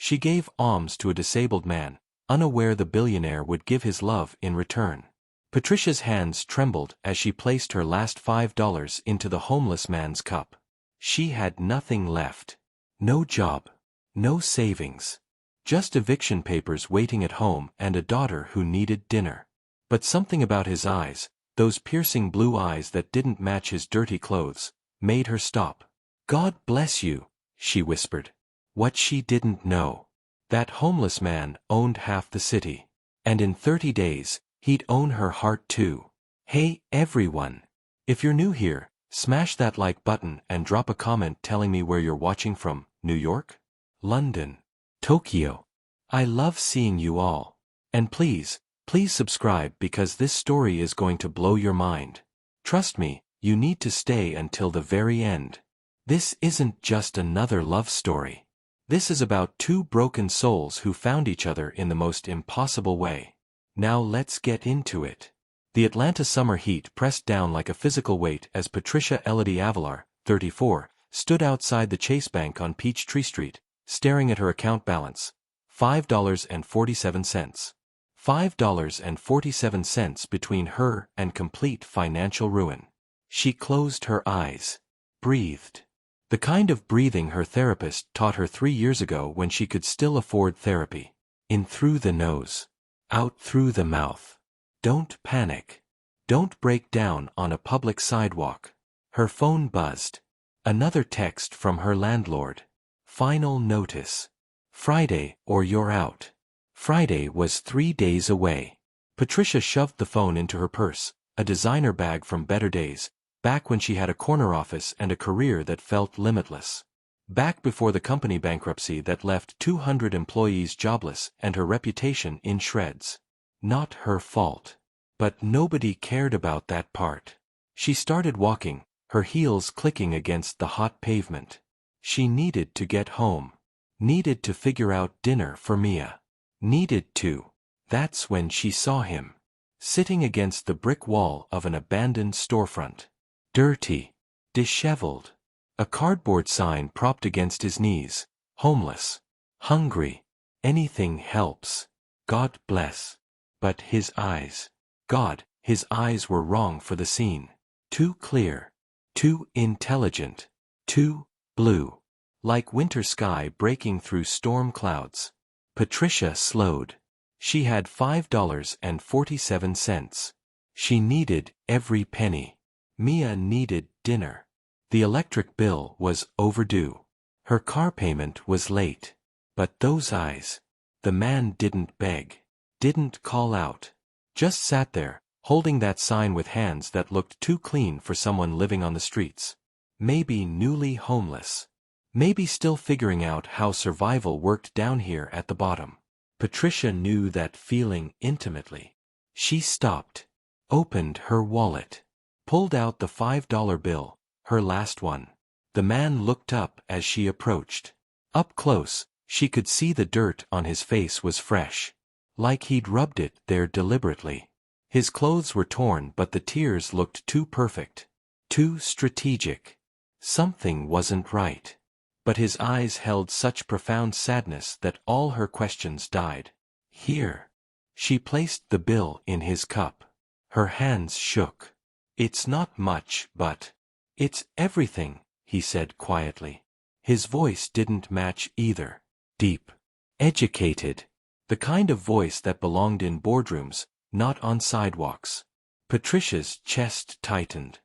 She gave alms to a disabled man, unaware the billionaire would give his love in return. Patricia's hands trembled as she placed her last $5 into the homeless man's cup. She had nothing left. No job. No savings. Just eviction papers waiting at home and a daughter who needed dinner. But something about his eyes, those piercing blue eyes that didn't match his dirty clothes, made her stop. "God bless you," she whispered. What she didn't know. That homeless man owned half the city. And in 30 days, he'd own her heart too. Hey, everyone. If you're new here, smash that like button and drop a comment telling me where you're watching from. New York? London? Tokyo? I love seeing you all. And please subscribe because this story is going to blow your mind. Trust me, you need to stay until the very end. This isn't just another love story. This is about two broken souls who found each other in the most impossible way. Now let's get into it. The Atlanta summer heat pressed down like a physical weight as Patricia Avelar, 34, stood outside the Chase Bank on Peachtree Street, staring at her account balance. $5.47. $5.47 between her and complete financial ruin. She closed her eyes. Breathed. The kind of breathing her therapist taught her 3 years ago when she could still afford therapy. In through the nose. Out through the mouth. Don't panic. Don't break down on a public sidewalk. Her phone buzzed. Another text from her landlord. Final notice. Friday or you're out. Friday was 3 days away. Patricia shoved the phone into her purse, a designer bag from better days, back when she had a corner office and a career that felt limitless. Back before the company bankruptcy that left 200 employees jobless and her reputation in shreds. Not her fault. But nobody cared about that part. She started walking, her heels clicking against the hot pavement. She needed to get home. Needed to figure out dinner for Mia. Needed to. That's when she saw him. Sitting against the brick wall of an abandoned storefront. Dirty. Disheveled. A cardboard sign propped against his knees. Homeless. Hungry. Anything helps. God bless. But his eyes. God, his eyes were wrong for the scene. Too clear. Too intelligent. Too blue. Like winter sky breaking through storm clouds. Patricia slowed. She had $5.47. She needed every penny. Mia needed dinner. The electric bill was overdue. Her car payment was late. But those eyes. The man didn't beg. Didn't call out. Just sat there, holding that sign with hands that looked too clean for someone living on the streets. Maybe newly homeless. Maybe still figuring out how survival worked down here at the bottom. Patricia knew that feeling intimately. She stopped. Opened her wallet. Pulled out the $5 bill, her last one. The man looked up as she approached. Up close, she could see the dirt on his face was fresh. Like he'd rubbed it there deliberately. His clothes were torn but the tears looked too perfect. Too strategic. Something wasn't right. But his eyes held such profound sadness that all her questions died. Here. She placed the bill in his cup. Her hands shook. It's not much, but it's everything, he said quietly. His voice didn't match either. Deep. Educated. The kind of voice that belonged in boardrooms, not on sidewalks. Patricia's chest tightened.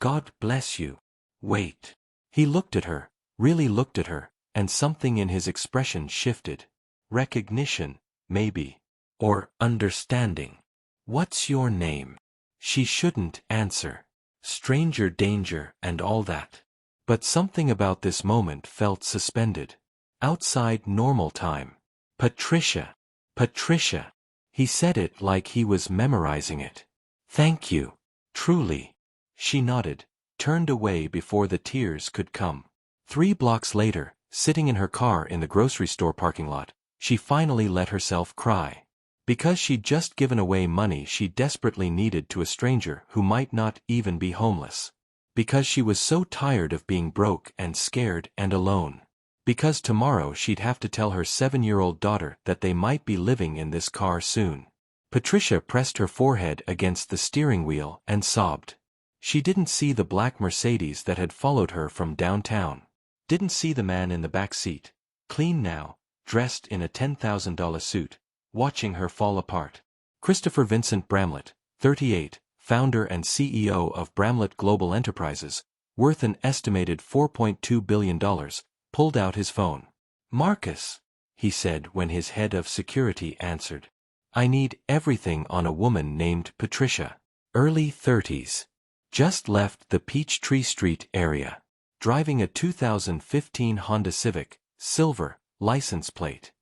God bless you. Wait. He looked at her. Really looked at her, and something in his expression shifted. Recognition, maybe. Or understanding. What's your name? She shouldn't answer. Stranger danger and all that. But something about this moment felt suspended. Outside normal time. Patricia. Patricia. He said it like he was memorizing it. Thank you. Truly. She nodded, turned away before the tears could come. 3 blocks later, sitting in her car in the grocery store parking lot, she finally let herself cry. Because she'd just given away money she desperately needed to a stranger who might not even be homeless. Because she was so tired of being broke and scared and alone. Because tomorrow she'd have to tell her 7-year-old daughter that they might be living in this car soon. Patricia pressed her forehead against the steering wheel and sobbed. She didn't see the black Mercedes that had followed her from downtown. Didn't see the man in the back seat, clean now, dressed in a $10,000 suit, watching her fall apart. Christopher Vincent Bramlett, 38, founder and CEO of Bramlett Global Enterprises, worth an estimated $4.2 billion, pulled out his phone. "Marcus," he said when his head of security answered. "I need everything on a woman named Patricia. Early 30s. Just left the Peachtree Street area. Driving a 2015 Honda Civic, silver, license plate."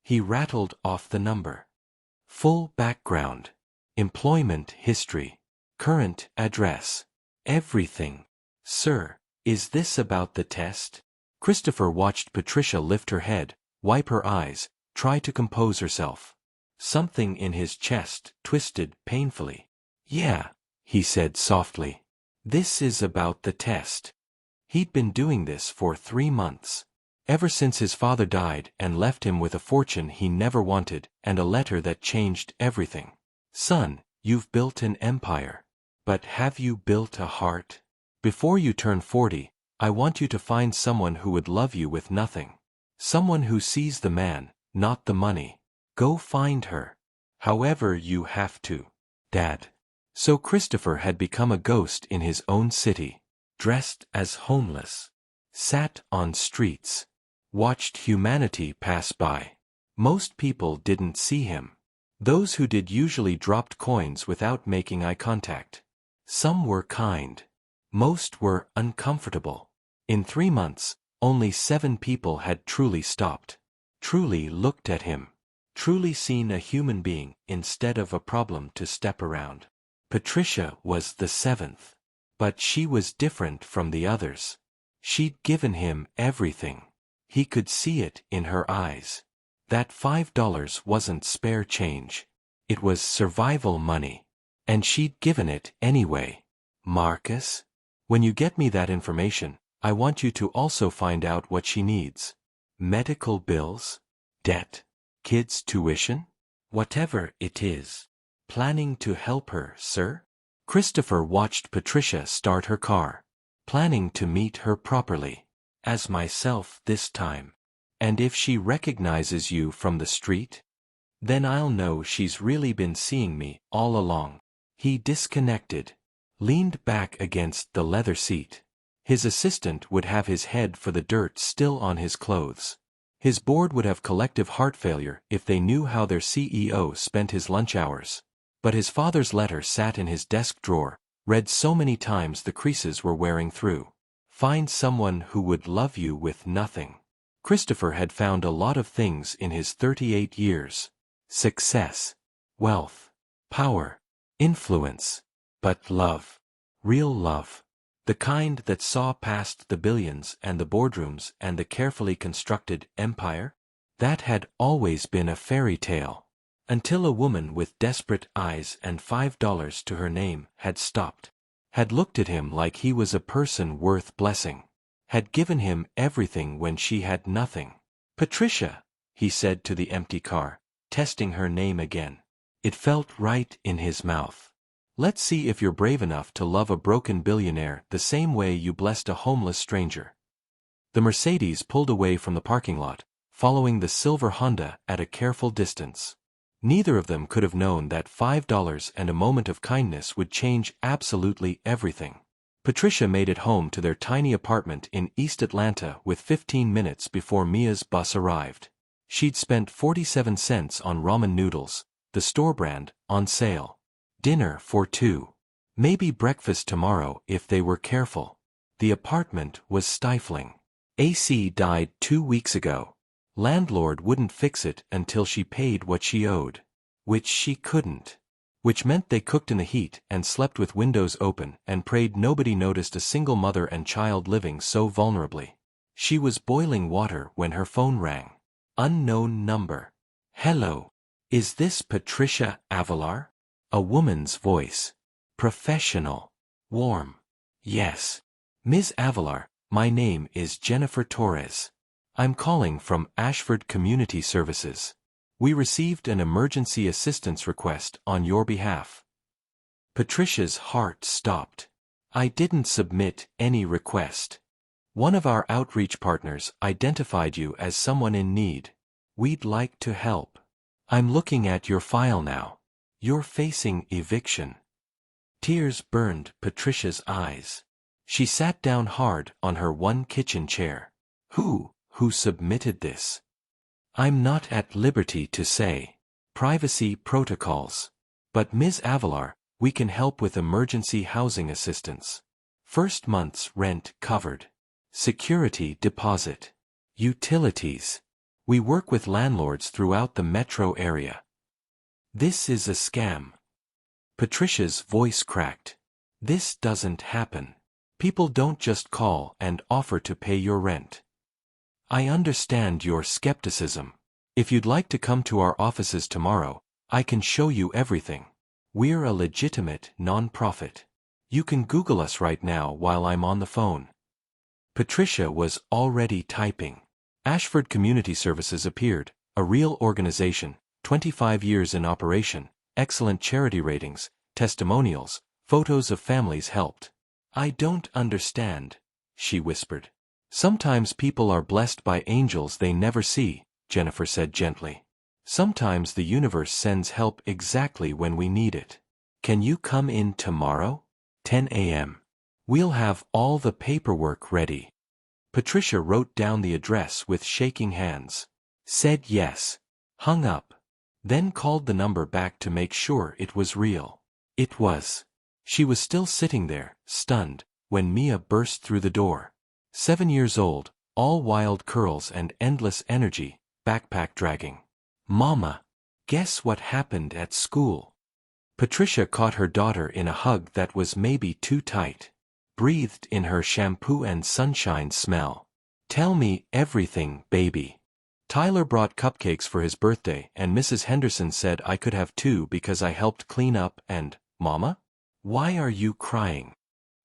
He rattled off the number. Full background. Employment history. Current address. Everything. "Sir, is this about the test?" Christopher watched Patricia lift her head, wipe her eyes, try to compose herself. Something in his chest twisted painfully. "Yeah," he said softly. "This is about the test." He'd been doing this for 3 months. Ever since his father died and left him with a fortune he never wanted and a letter that changed everything. "Son, you've built an empire. But have you built a heart? Before you turn 40, I want you to find someone who would love you with nothing. Someone who sees the man, not the money. Go find her. However you have to. Dad." So Christopher had become a ghost in his own city. Dressed as homeless. Sat on streets. Watched humanity pass by. Most people didn't see him. Those who did usually dropped coins without making eye contact. Some were kind. Most were uncomfortable. In 3 months, only 7 people had truly stopped. Truly looked at him. Truly seen a human being instead of a problem to step around. Patricia was the 7th. But she was different from the others. She'd given him everything. He could see it in her eyes. That $5 wasn't spare change. It was survival money. And she'd given it anyway. "Marcus, when you get me that information, I want you to also find out what she needs. Medical bills? Debt? Kids' tuition? Whatever it is. Planning to help her, sir?" Christopher watched Patricia start her car. "Planning to meet her properly. As myself this time. And if she recognizes you from the street? Then I'll know she's really been seeing me all along." He disconnected. Leaned back against the leather seat. His assistant would have his head for the dirt still on his clothes. His board would have collective heart failure if they knew how their CEO spent his lunch hours. But his father's letter sat in his desk drawer, read so many times the creases were wearing through. Find someone who would love you with nothing. Christopher had found a lot of things in his 38 years. Success. Wealth. Power. Influence. But love. Real love. The kind that saw past the billions and the boardrooms and the carefully constructed empire? That had always been a fairy tale. Until a woman with desperate eyes and $5 to her name had stopped. Had looked at him like he was a person worth blessing. Had given him everything when she had nothing. "Patricia," he said to the empty car, testing her name again. It felt right in his mouth. "Let's see if you're brave enough to love a broken billionaire the same way you blessed a homeless stranger." The Mercedes pulled away from the parking lot, following the silver Honda at a careful distance. Neither of them could have known that $5 and a moment of kindness would change absolutely everything. Patricia made it home to their tiny apartment in East Atlanta with 15 minutes before Mia's bus arrived. She'd spent 47 cents on ramen noodles, the store brand, on sale. Dinner for 2. Maybe breakfast tomorrow if they were careful. The apartment was stifling. AC died 2 weeks ago. Landlord wouldn't fix it until she paid what she owed. Which she couldn't. Which meant they cooked in the heat and slept with windows open and prayed nobody noticed a single mother and child living so vulnerably. She was boiling water when her phone rang. Unknown number. "Hello. Is this Patricia Avelar?" A woman's voice. Professional. Warm. "Yes. Ms. Avelar, my name is Jennifer Torres. I'm calling from Ashford Community Services. We received an emergency assistance request on your behalf. Patricia's heart stopped. I didn't submit any request. One of our outreach partners identified you as someone in need. We'd like to help. I'm looking at your file now. You're facing eviction. Tears burned Patricia's eyes. She sat down hard on her one kitchen chair. Who submitted this? I'm not at liberty to say. Privacy protocols. But Ms. Avelar, we can help with emergency housing assistance. First month's rent covered. Security deposit. Utilities. We work with landlords throughout the metro area. This is a scam. Patricia's voice cracked. This doesn't happen. People don't just call and offer to pay your rent. I understand your skepticism. If you'd like to come to our offices tomorrow, I can show you everything. We're a legitimate non-profit. You can Google us right now while I'm on the phone. Patricia was already typing. Ashford Community Services appeared, a real organization, 25 years in operation, excellent charity ratings, testimonials, photos of families helped. I don't understand, she whispered. Sometimes people are blessed by angels they never see, Jennifer said gently. Sometimes the universe sends help exactly when we need it. Can you come in tomorrow? 10 a.m. We'll have all the paperwork ready. Patricia wrote down the address with shaking hands. Said yes. Hung up. Then called the number back to make sure it was real. It was. She was still sitting there, stunned, when Mia burst through the door. 7 years old, all wild curls and endless energy, backpack dragging. Mama, guess what happened at school? Patricia caught her daughter in a hug that was maybe too tight. Breathed in her shampoo and sunshine smell. Tell me everything, baby. Tyler brought cupcakes for his birthday and Mrs. Henderson said I could have 2 because I helped clean up and, Mama? Why are you crying?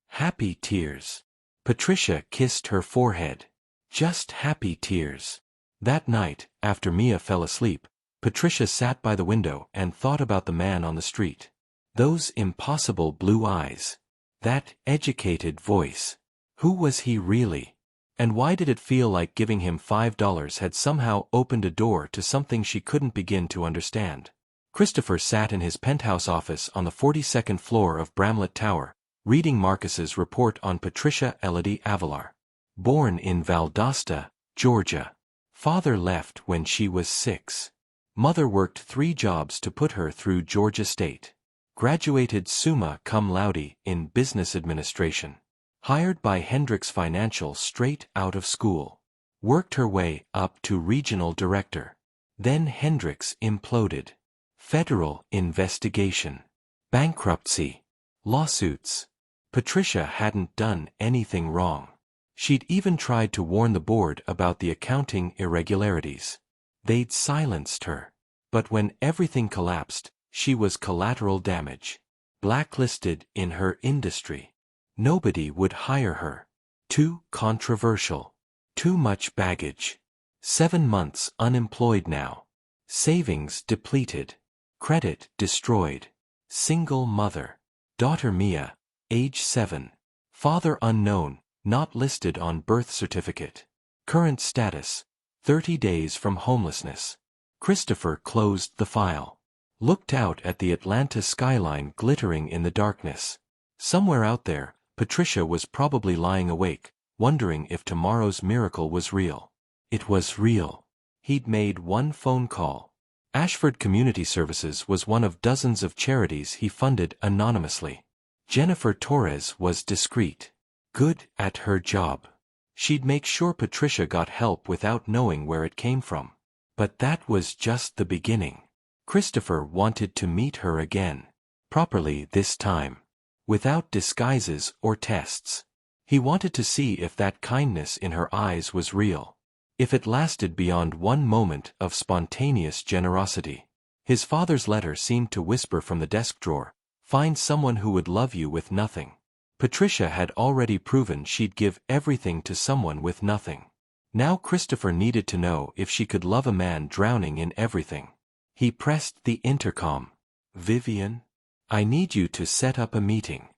Happy tears. Patricia kissed her forehead. Just happy tears. That night, after Mia fell asleep, Patricia sat by the window and thought about the man on the street. Those impossible blue eyes. That educated voice. Who was he really? And why did it feel like giving him $5 had somehow opened a door to something she couldn't begin to understand? Christopher sat in his penthouse office on the 42nd floor of Bramlett Tower, reading Marcus's report on Patricia Avelar. Born in Valdosta, Georgia. Father left when she was 6. Mother worked 3 jobs to put her through Georgia State. Graduated summa cum laude in business administration. Hired by Hendricks Financial straight out of school. Worked her way up to regional director. Then Hendricks imploded. Federal investigation. Bankruptcy. Lawsuits. Patricia hadn't done anything wrong. She'd even tried to warn the board about the accounting irregularities. They'd silenced her. But when everything collapsed, she was collateral damage. Blacklisted in her industry. Nobody would hire her. Too controversial. Too much baggage. 7 months unemployed now. Savings depleted. Credit destroyed. Single mother. Daughter Mia, age 7. Father unknown, not listed on birth certificate. Current status, 30 days from homelessness. Christopher closed the file. Looked out at the Atlanta skyline glittering in the darkness. Somewhere out there, Patricia was probably lying awake, wondering if tomorrow's miracle was real. It was real. He'd made one phone call. Ashford Community Services was one of dozens of charities he funded anonymously. Jennifer Torres was discreet. Good at her job. She'd make sure Patricia got help without knowing where it came from. But that was just the beginning. Christopher wanted to meet her again. Properly this time. Without disguises or tests. He wanted to see if that kindness in her eyes was real. If it lasted beyond one moment of spontaneous generosity. His father's letter seemed to whisper from the desk drawer, "Find someone who would love you with nothing." Patricia had already proven she'd give everything to someone with nothing. Now Christopher needed to know if she could love a man drowning in everything. He pressed the intercom. Vivian? I need you to set up a meeting.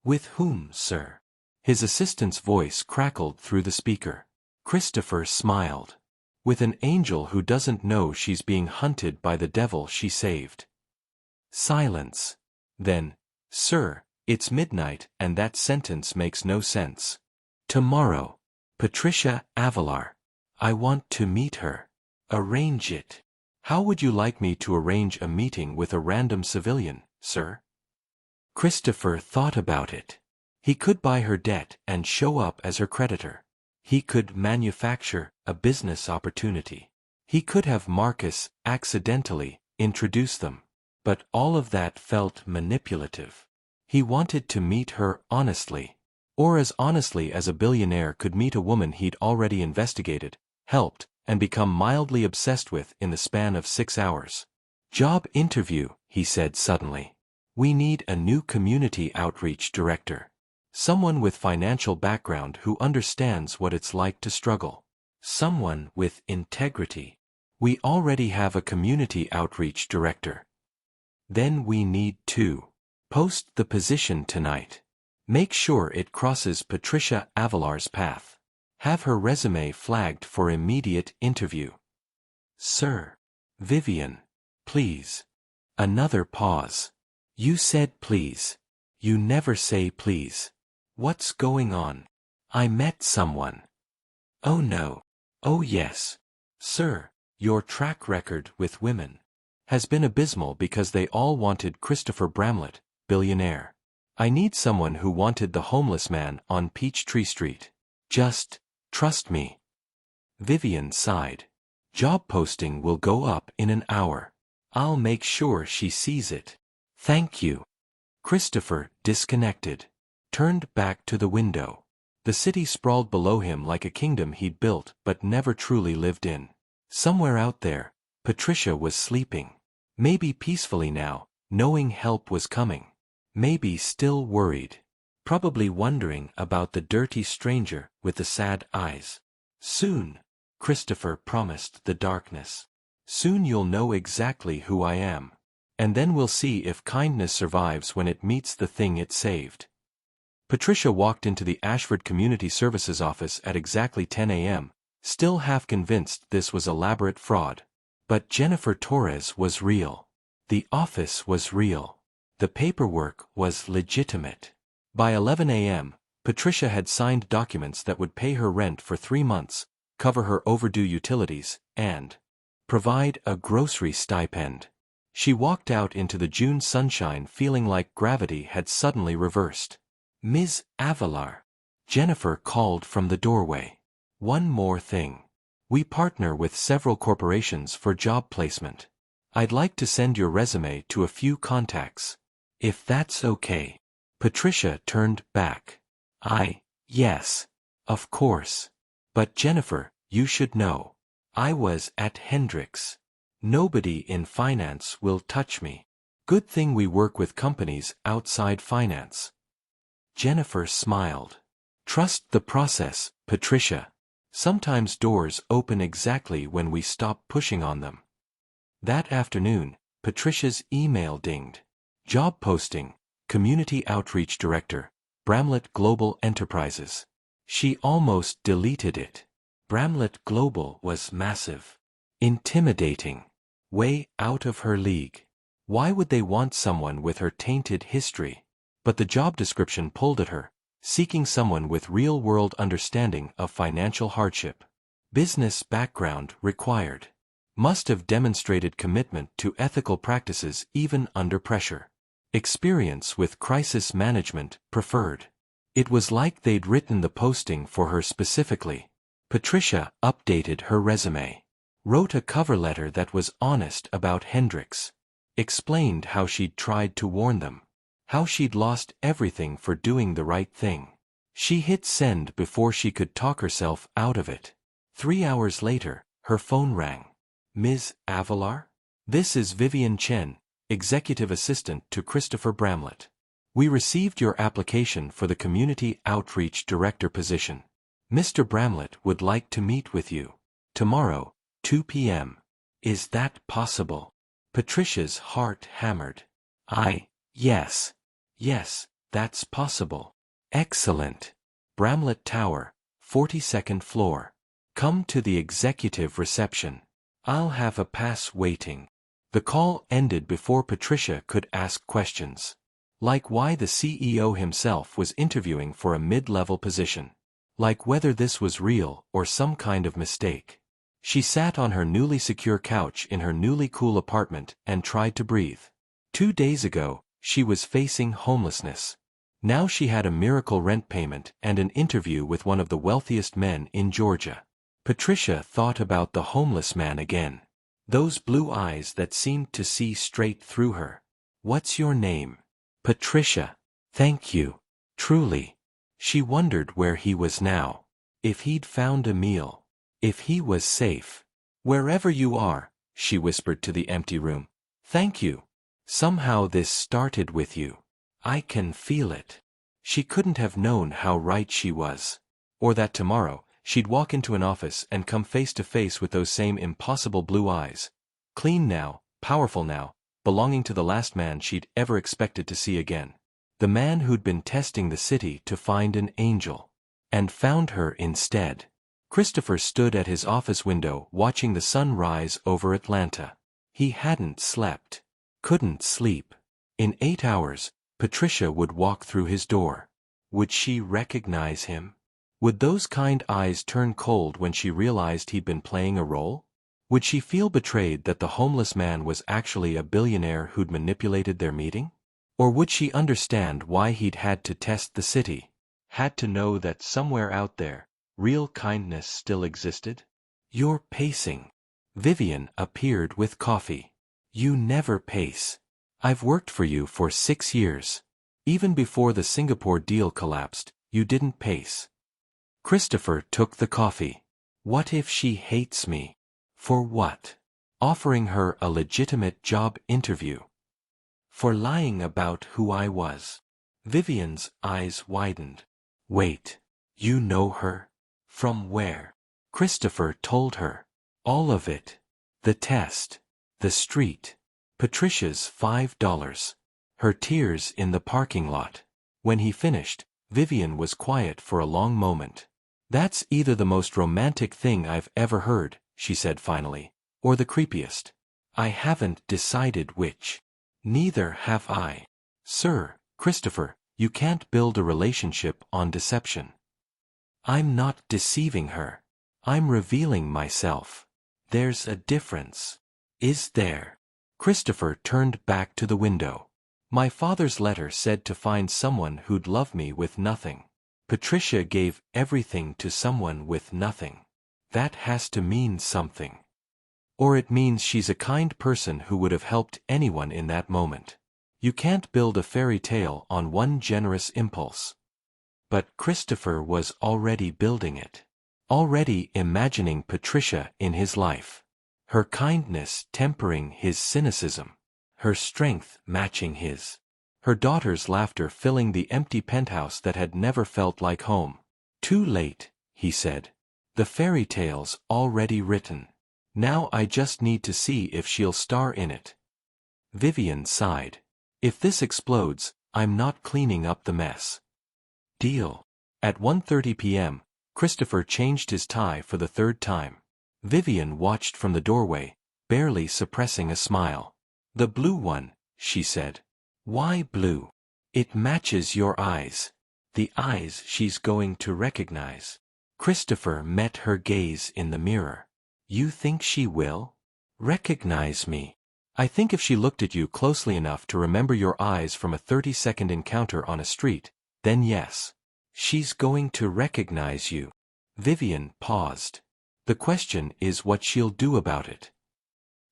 With whom, sir? His assistant's voice crackled through the speaker. Christopher smiled. With an angel who doesn't know she's being hunted by the devil she saved. Silence. Then, sir, it's midnight and that sentence makes no sense. Tomorrow. Patricia Avelar. I want to meet her. Arrange it. How would you like me to arrange a meeting with a random civilian, sir? Christopher thought about it. He could buy her debt and show up as her creditor. He could manufacture a business opportunity. He could have Marcus accidentally introduce them. But all of that felt manipulative. He wanted to meet her honestly. Or as honestly as a billionaire could meet a woman he'd already investigated, helped, and become mildly obsessed with in the span of 6 hours. Job interview, he said suddenly. We need a new community outreach director. Someone with financial background who understands what it's like to struggle. Someone with integrity. We already have a community outreach director. Then we need to post the position tonight. Make sure it crosses Patricia Avelar's path. Have her resume flagged for immediate interview. Sir. Vivian. Please. Another pause. You said please. You never say please. What's going on? I met someone. Oh no. Oh yes. Sir, your track record with women has been abysmal because they all wanted Christopher Bramlett, billionaire. I need someone who wanted the homeless man on Peachtree Street. Just trust me. Vivian sighed. Job posting will go up in an hour. I'll make sure she sees it. Thank you. Christopher disconnected. Turned back to the window. The city sprawled below him like a kingdom he'd built but never truly lived in. Somewhere out there, Patricia was sleeping. Maybe peacefully now, knowing help was coming. Maybe still worried. Probably wondering about the dirty stranger with the sad eyes. Soon, Christopher promised the darkness. Soon you'll know exactly who I am. And then we'll see if kindness survives when it meets the thing it saved. Patricia walked into the Ashford Community Services office at exactly 10 a.m., still half convinced this was elaborate fraud. But Jennifer Torres was real. The office was real. The paperwork was legitimate. By 11 a.m., Patricia had signed documents that would pay her rent for 3 months, cover her overdue utilities, and provide a grocery stipend. She walked out into the June sunshine feeling like gravity had suddenly reversed. Ms. Avelar. Jennifer called from the doorway. One more thing. We partner with several corporations for job placement. I'd like to send your resume to a few contacts. If that's okay. Patricia turned back. Yes. Of course. But Jennifer, you should know. I was at Hendricks. Nobody in finance will touch me. Good thing we work with companies outside finance. Jennifer smiled. Trust the process, Patricia. Sometimes doors open exactly when we stop pushing on them. That afternoon, Patricia's email dinged. Job posting, Community Outreach Director, Bramlett Global Enterprises. She almost deleted it. Bramlett Global was massive. Intimidating. Way out of her league. Why would they want someone with her tainted history? But the job description pulled at her, seeking someone with real-world understanding of financial hardship. Business background required. Must have demonstrated commitment to ethical practices even under pressure. Experience with crisis management preferred. It was like they'd written the posting for her specifically. Patricia updated her resume. Wrote a cover letter that was honest about Hendricks. Explained how she'd tried to warn them. How she'd lost everything for doing the right thing. She hit send before she could talk herself out of it. 3 hours later, her phone rang. Ms. Avelar? This is Vivian Chen, Executive Assistant to Christopher Bramlett. We received your application for the Community Outreach Director position. Mr. Bramlett would like to meet with you. Tomorrow, 2 p.m. Is that possible? Patricia's heart hammered. Yes. Yes, that's possible. Excellent. Bramlett Tower, 42nd floor. Come to the executive reception. I'll have a pass waiting. The call ended before Patricia could ask questions. Like why the CEO himself was interviewing for a mid-level position. Like whether this was real or some kind of mistake. She sat on her newly secure couch in her newly cool apartment and tried to breathe. 2 days ago, she was facing homelessness. Now she had a miracle rent payment and an interview with one of the wealthiest men in Georgia. Patricia thought about the homeless man again. Those blue eyes that seemed to see straight through her. What's your name? Patricia. Thank you. Truly. She wondered where he was now. If he'd found a meal. If he was safe. Wherever you are, she whispered to the empty room. Thank you. Somehow this started with you. I can feel it. She couldn't have known how right she was. Or that tomorrow, she'd walk into an office and come face to face with those same impossible blue eyes. Clean now, powerful now, belonging to the last man she'd ever expected to see again. The man who'd been testing the city to find an angel. And found her instead. Christopher stood at his office window watching the sun rise over Atlanta. He hadn't slept. Couldn't sleep. In 8 hours, Patricia would walk through his door. Would she recognize him? Would those kind eyes turn cold when she realized he'd been playing a role? Would she feel betrayed that the homeless man was actually a billionaire who'd manipulated their meeting? Or would she understand why he'd had to test the city? Had to know that somewhere out there, real kindness still existed? You're pacing. Vivian appeared with coffee. You never pace. I've worked for you for 6 years. Even before the Singapore deal collapsed, you didn't pace. Christopher took the coffee. What if she hates me? For what? Offering her a legitimate job interview. For lying about who I was. Vivian's eyes widened. Wait, you know her? From where? Christopher told her. All of it. The test. The street. Patricia's $5. Her tears in the parking lot. When he finished, Vivian was quiet for a long moment. That's either the most romantic thing I've ever heard, she said finally, or the creepiest. I haven't decided which. Neither have I. Sir, Christopher, you can't build a relationship on deception. I'm not deceiving her. I'm revealing myself. There's a difference. Is there? Christopher turned back to the window. My father's letter said to find someone who'd love me with nothing. Patricia gave everything to someone with nothing. That has to mean something. Or it means she's a kind person who would have helped anyone in that moment. You can't build a fairy tale on one generous impulse. But Christopher was already building it. Already imagining Patricia in his life. Her kindness tempering his cynicism. Her strength matching his. Her daughter's laughter filling the empty penthouse that had never felt like home. Too late, he said. The fairy tale's already written. Now I just need to see if she'll star in it. Vivian sighed. If this explodes, I'm not cleaning up the mess. Deal. At 1:30 p.m., Christopher changed his tie for the 3rd time. Vivian watched from the doorway, barely suppressing a smile. The blue one, she said. Why blue? It matches your eyes. The eyes she's going to recognize. Christopher met her gaze in the mirror. You think she will? Recognize me. I think if she looked at you closely enough to remember your eyes from a 30-second encounter on a street, then yes. She's going to recognize you. Vivian paused. The question is what she'll do about it.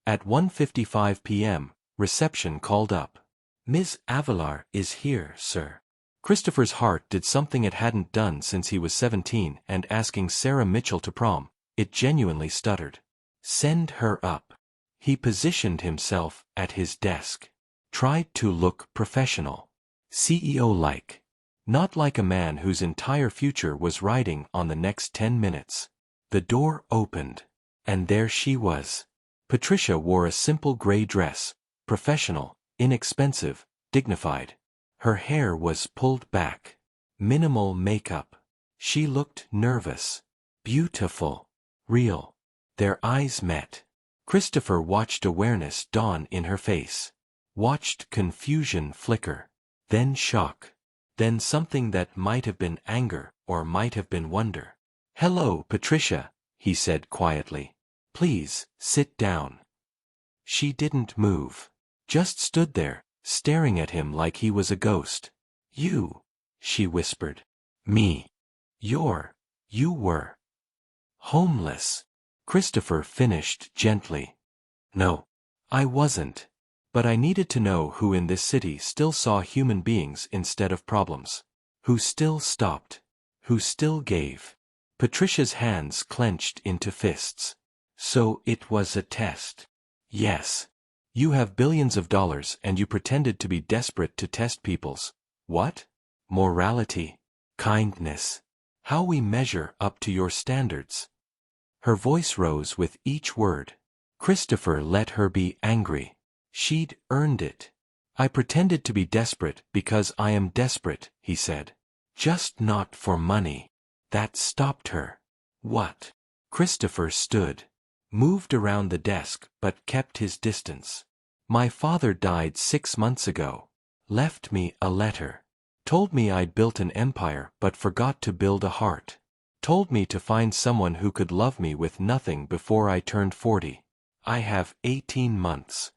At 1:55 p.m., reception called up. Ms. Avelar is here, sir. Christopher's heart did something it hadn't done since he was 17 and asking Sarah Mitchell to prom. It genuinely stuttered. Send her up. He positioned himself at his desk. Tried to look professional. CEO-like. Not like a man whose entire future was riding on the next 10 minutes. The door opened. And there she was. Patricia wore a simple gray dress, professional, inexpensive, dignified. Her hair was pulled back. Minimal makeup. She looked nervous. Beautiful. Real. Their eyes met. Christopher watched awareness dawn in her face. Watched confusion flicker. Then shock. Then something that might have been anger or might have been wonder. "Hello, Patricia," he said quietly. "Please, sit down." She didn't move. Just stood there, staring at him like he was a ghost. "You," she whispered. "Me. You were homeless." Christopher finished gently. "No, I wasn't. But I needed to know who in this city still saw human beings instead of problems. Who still stopped. Who still gave." Patricia's hands clenched into fists. "So it was a test." "Yes. You have billions of dollars and you pretended to be desperate to test people's, what? Morality. Kindness. How we measure up to your standards." Her voice rose with each word. Christopher let her be angry. She'd earned it. "I pretended to be desperate because I am desperate," he said. "Just not for money." That stopped her. "What?" Christopher stood. Moved around the desk but kept his distance. "My father died 6 months ago. Left me a letter. Told me I'd built an empire but forgot to build a heart. Told me to find someone who could love me with nothing before I turned 40. I have 18 months.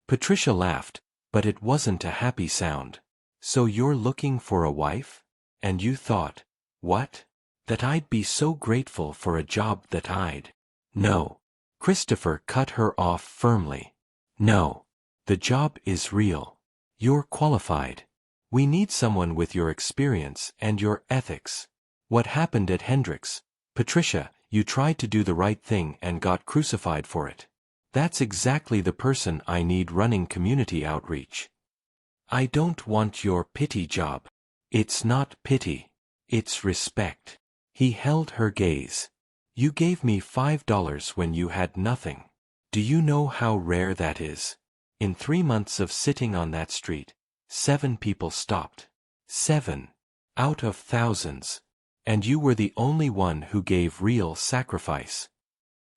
Patricia laughed, but it wasn't a happy sound. "So you're looking for a wife? And you thought, what? That I'd be so grateful for a job that I'd—" "No." Christopher cut her off firmly. "No. The job is real. You're qualified. We need someone with your experience and your ethics. What happened at Hendrix? Patricia, you tried to do the right thing and got crucified for it. That's exactly the person I need running community outreach. I don't want your pity job." "It's not pity. It's respect." He held her gaze. "You gave me $5 when you had nothing. Do you know how rare that is? In 3 months of sitting on that street, 7 people stopped. 7. Out of thousands. And you were the only one who gave real sacrifice."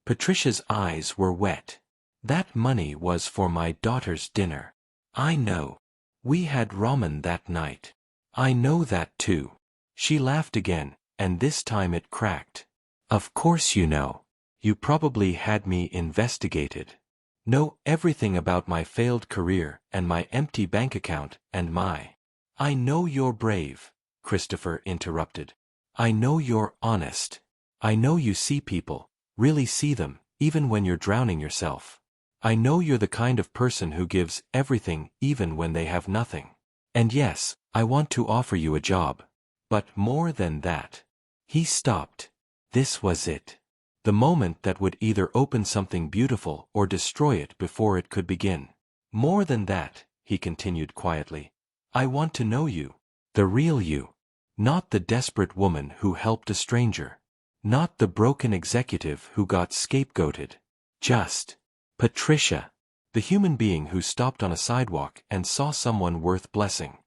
Patricia's eyes were wet. "That money was for my daughter's dinner." "I know. We had ramen that night." "I know that too." She laughed again, and this time it cracked. "Of course you know. You probably had me investigated. Know everything about my failed career and my empty bank account and my—" "I know you're brave," Christopher interrupted. "I know you're honest. I know you see people, really see them, even when you're drowning yourself. I know you're the kind of person who gives everything even when they have nothing. And yes, I want to offer you a job. But more than that." He stopped. This was it. The moment that would either open something beautiful or destroy it before it could begin. "More than that," he continued quietly. "I want to know you. The real you. Not the desperate woman who helped a stranger. Not the broken executive who got scapegoated. Just Patricia. The human being who stopped on a sidewalk and saw someone worth blessing."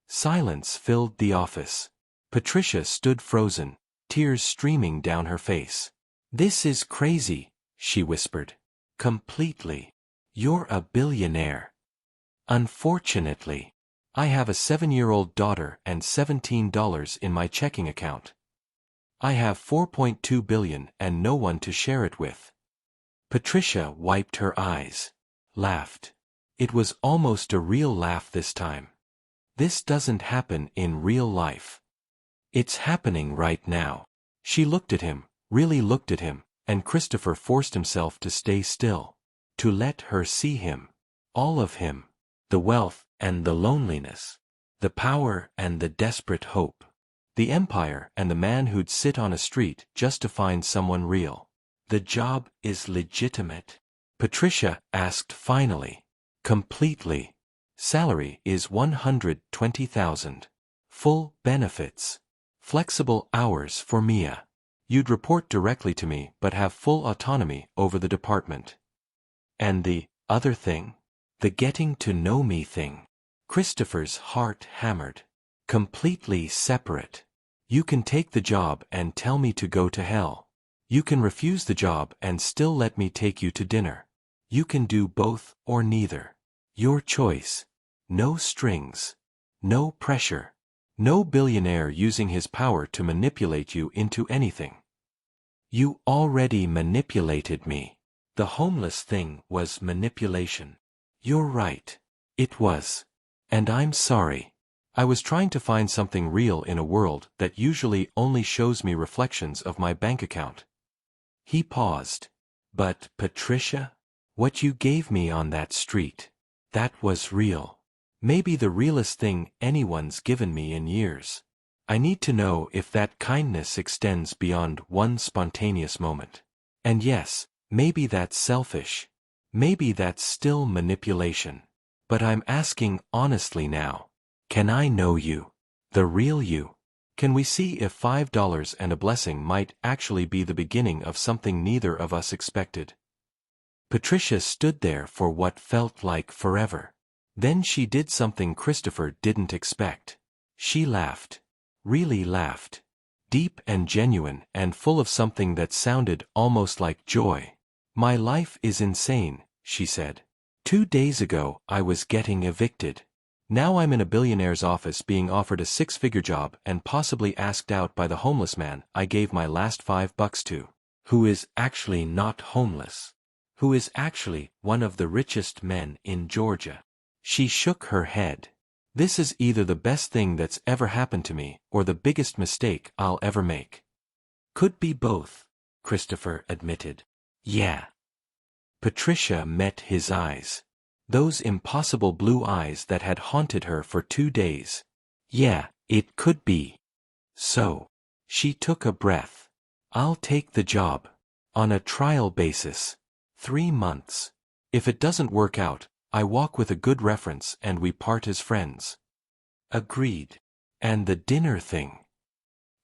Silence filled the office. Patricia stood frozen, tears streaming down her face. "This is crazy," she whispered. "Completely. You're a billionaire." "Unfortunately. I have a 7-year-old daughter and $17 in my checking account. I have $4.2 billion and no one to share it with." Patricia wiped her eyes. Laughed. It was almost a real laugh this time. "This doesn't happen in real life. It's happening right now." She looked at him, really looked at him, and Christopher forced himself to stay still. To let her see him. All of him. The wealth and the loneliness. The power and the desperate hope. The empire and the man who'd sit on a street just to find someone real. "The job is legitimate?" Patricia asked finally. "Completely. Salary is $120,000. Full benefits. Flexible hours for Mia. You'd report directly to me but have full autonomy over the department. And the other thing? The getting to know me thing. Christopher's heart hammered. Completely separate. You can take the job and tell me to go to hell. You can refuse the job and still let me take you to dinner. You can do both or neither. Your choice. No strings. No pressure. No billionaire using his power to manipulate you into anything. You already manipulated me. The homeless thing was manipulation. You're right. It was. And I'm sorry. I was trying to find something real in a world that usually only shows me reflections of my bank account. He paused. But, Patricia, what you gave me on that street, that was real. Maybe the realest thing anyone's given me in years. I need to know if that kindness extends beyond one spontaneous moment. And yes, maybe that's selfish. Maybe that's still manipulation. But I'm asking honestly now. Can I know you? The real you? Can we see if $5 and a blessing might actually be the beginning of something neither of us expected? Patricia stood there for what felt like forever. Then she did something Christopher didn't expect. She laughed. Really laughed. Deep and genuine and full of something that sounded almost like joy. My life is insane, she said. 2 days ago I was getting evicted. Now I'm in a billionaire's office being offered a 6-figure job and possibly asked out by the homeless man I gave my last $5 to, who is actually not homeless, who is actually one of the richest men in Georgia. She shook her head. This is either the best thing that's ever happened to me or the biggest mistake I'll ever make. Could be both, Christopher admitted. Yeah. Patricia met his eyes. Those impossible blue eyes that had haunted her for 2 days. Yeah, it could be. So. She took a breath. I'll take the job. On a trial basis. 3 months. If it doesn't work out, I walk with a good reference and we part as friends. Agreed. And the dinner thing.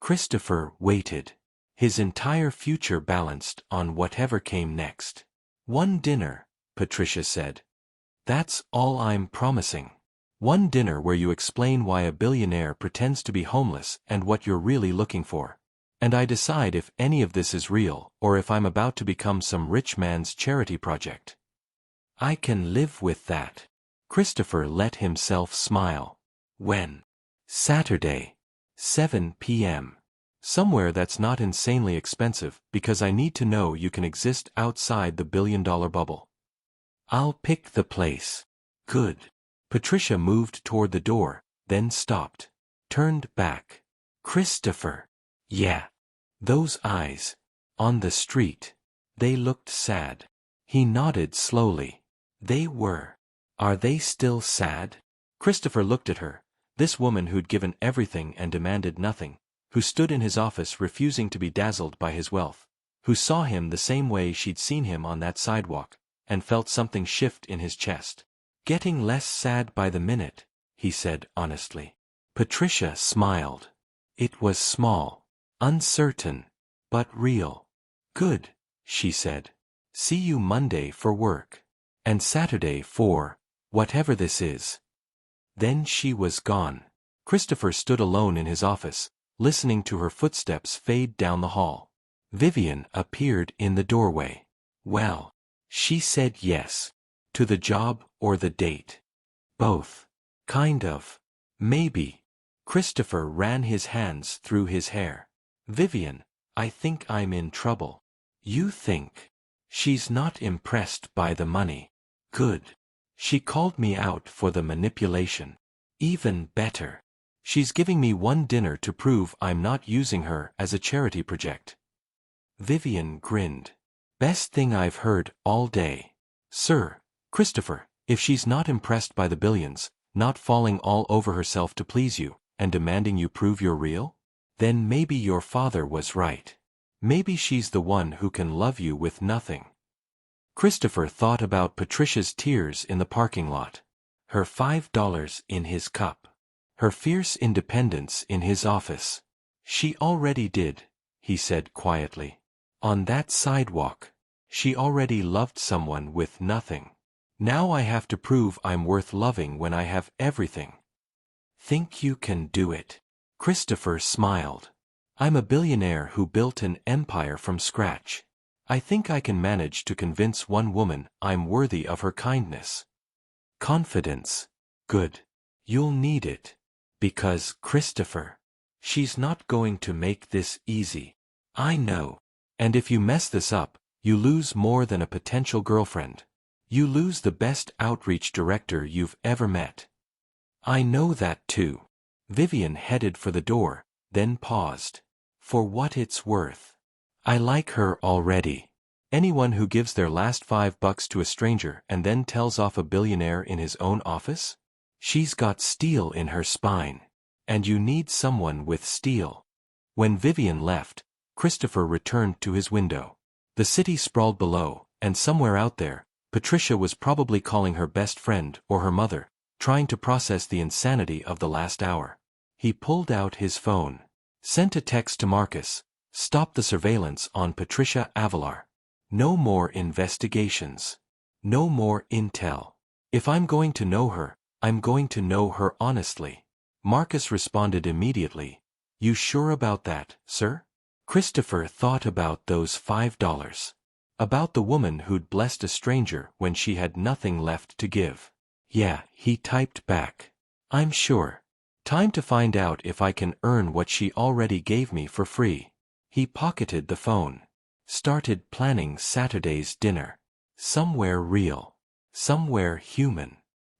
Christopher waited. His entire future balanced on whatever came next. 1 dinner, Patricia said. That's all I'm promising. 1 dinner where you explain why a billionaire pretends to be homeless and what you're really looking for. And I decide if any of this is real or if I'm about to become some rich man's charity project. I can live with that. Christopher let himself smile. When? Saturday. 7 p.m. Somewhere that's not insanely expensive because I need to know you can exist outside the billion-dollar bubble. I'll pick the place. Good. Patricia moved toward the door, then stopped. Turned back. Christopher. Yeah. Those eyes. On the street. They looked sad. He nodded slowly. They were. Are they still sad? Christopher looked at her, this woman who'd given everything and demanded nothing, who stood in his office refusing to be dazzled by his wealth, who saw him the same way she'd seen him on that sidewalk, and felt something shift in his chest. Getting less sad by the minute, he said honestly. Patricia smiled. It was small, uncertain, but real. Good, she said. See you Monday for work. And Saturday for whatever this is. Then she was gone. Christopher stood alone in his office, listening to her footsteps fade down the hall. Vivian appeared in the doorway. Well, she said yes. To the job or the date? Both. Kind of. Maybe. Christopher ran his hands through his hair. Vivian, I think I'm in trouble. You think? She's not impressed by the money. Good. She called me out for the manipulation. Even better. She's giving me 1 dinner to prove I'm not using her as a charity project. Vivian grinned. Best thing I've heard all day. Sir, Christopher, if she's not impressed by the billions, not falling all over herself to please you, and demanding you prove you're real, then maybe your father was right. Maybe she's the one who can love you with nothing. Christopher thought about Patricia's tears in the parking lot. Her $5 in his cup. Her fierce independence in his office. She already did, he said quietly. On that sidewalk. She already loved someone with nothing. Now I have to prove I'm worth loving when I have everything. Think you can do it? Christopher smiled. I'm a billionaire who built an empire from scratch. I think I can manage to convince one woman I'm worthy of her kindness. Confidence. Good. You'll need it. Because, Christopher, she's not going to make this easy. I know. And if you mess this up, you lose more than a potential girlfriend. You lose the best outreach director you've ever met. I know that too. Vivian headed for the door, then paused. For what it's worth. I like her already. Anyone who gives their last $5 to a stranger and then tells off a billionaire in his own office? She's got steel in her spine. And you need someone with steel. When Vivian left, Christopher returned to his window. The city sprawled below, and somewhere out there, Patricia was probably calling her best friend or her mother, trying to process the insanity of the last hour. He pulled out his phone. Sent a text to Marcus. Stop the surveillance on Patricia Avelar. No more investigations. No more intel. If I'm going to know her, I'm going to know her honestly. Marcus responded immediately. You sure about that, sir? Christopher thought about those $5. About the woman who'd blessed a stranger when she had nothing left to give. Yeah, he typed back. I'm sure. Time to find out if I can earn what she already gave me for free. He pocketed the phone. Started planning Saturday's dinner. Somewhere real. Somewhere human.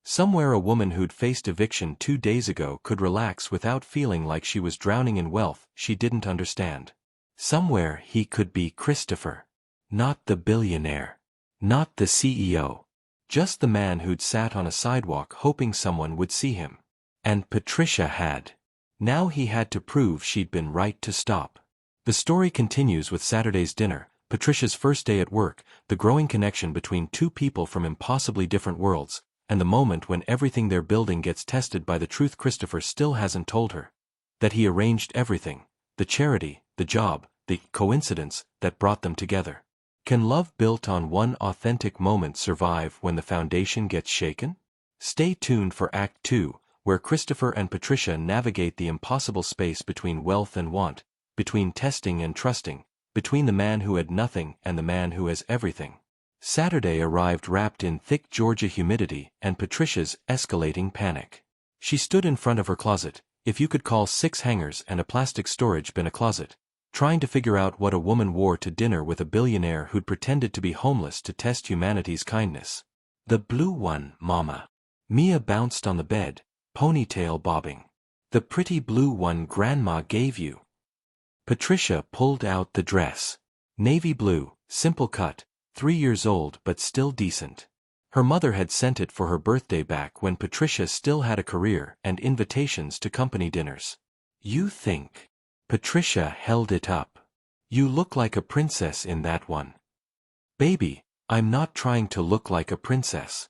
Somewhere a woman who'd faced eviction 2 days ago could relax without feeling like she was drowning in wealth she didn't understand. Somewhere he could be Christopher. Not the billionaire. Not the CEO. Just the man who'd sat on a sidewalk hoping someone would see him. And Patricia had. Now he had to prove she'd been right to stop. The story continues with Saturday's dinner, Patricia's first day at work, the growing connection between two people from impossibly different worlds, and the moment when everything they're building gets tested by the truth Christopher still hasn't told her. That he arranged everything, the charity, the job, the coincidence that brought them together. Can love built on one authentic moment survive when the foundation gets shaken? Stay tuned for Act 2, where Christopher and Patricia navigate the impossible space between wealth and want, between testing and trusting, between the man who had nothing and the man who has everything. Saturday arrived wrapped in thick Georgia humidity and Patricia's escalating panic. She stood in front of her closet, if you could call 6 hangers and a plastic storage bin a closet, trying to figure out what a woman wore to dinner with a billionaire who'd pretended to be homeless to test humanity's kindness. The blue one, Mama. Mia bounced on the bed, ponytail bobbing. The pretty blue one Grandma gave you. Patricia pulled out the dress. Navy blue, simple cut, 3 years old but still decent. Her mother had sent it for her birthday back when Patricia still had a career and invitations to company dinners. You think? Patricia held it up. You look like a princess in that one. Baby, I'm not trying to look like a princess.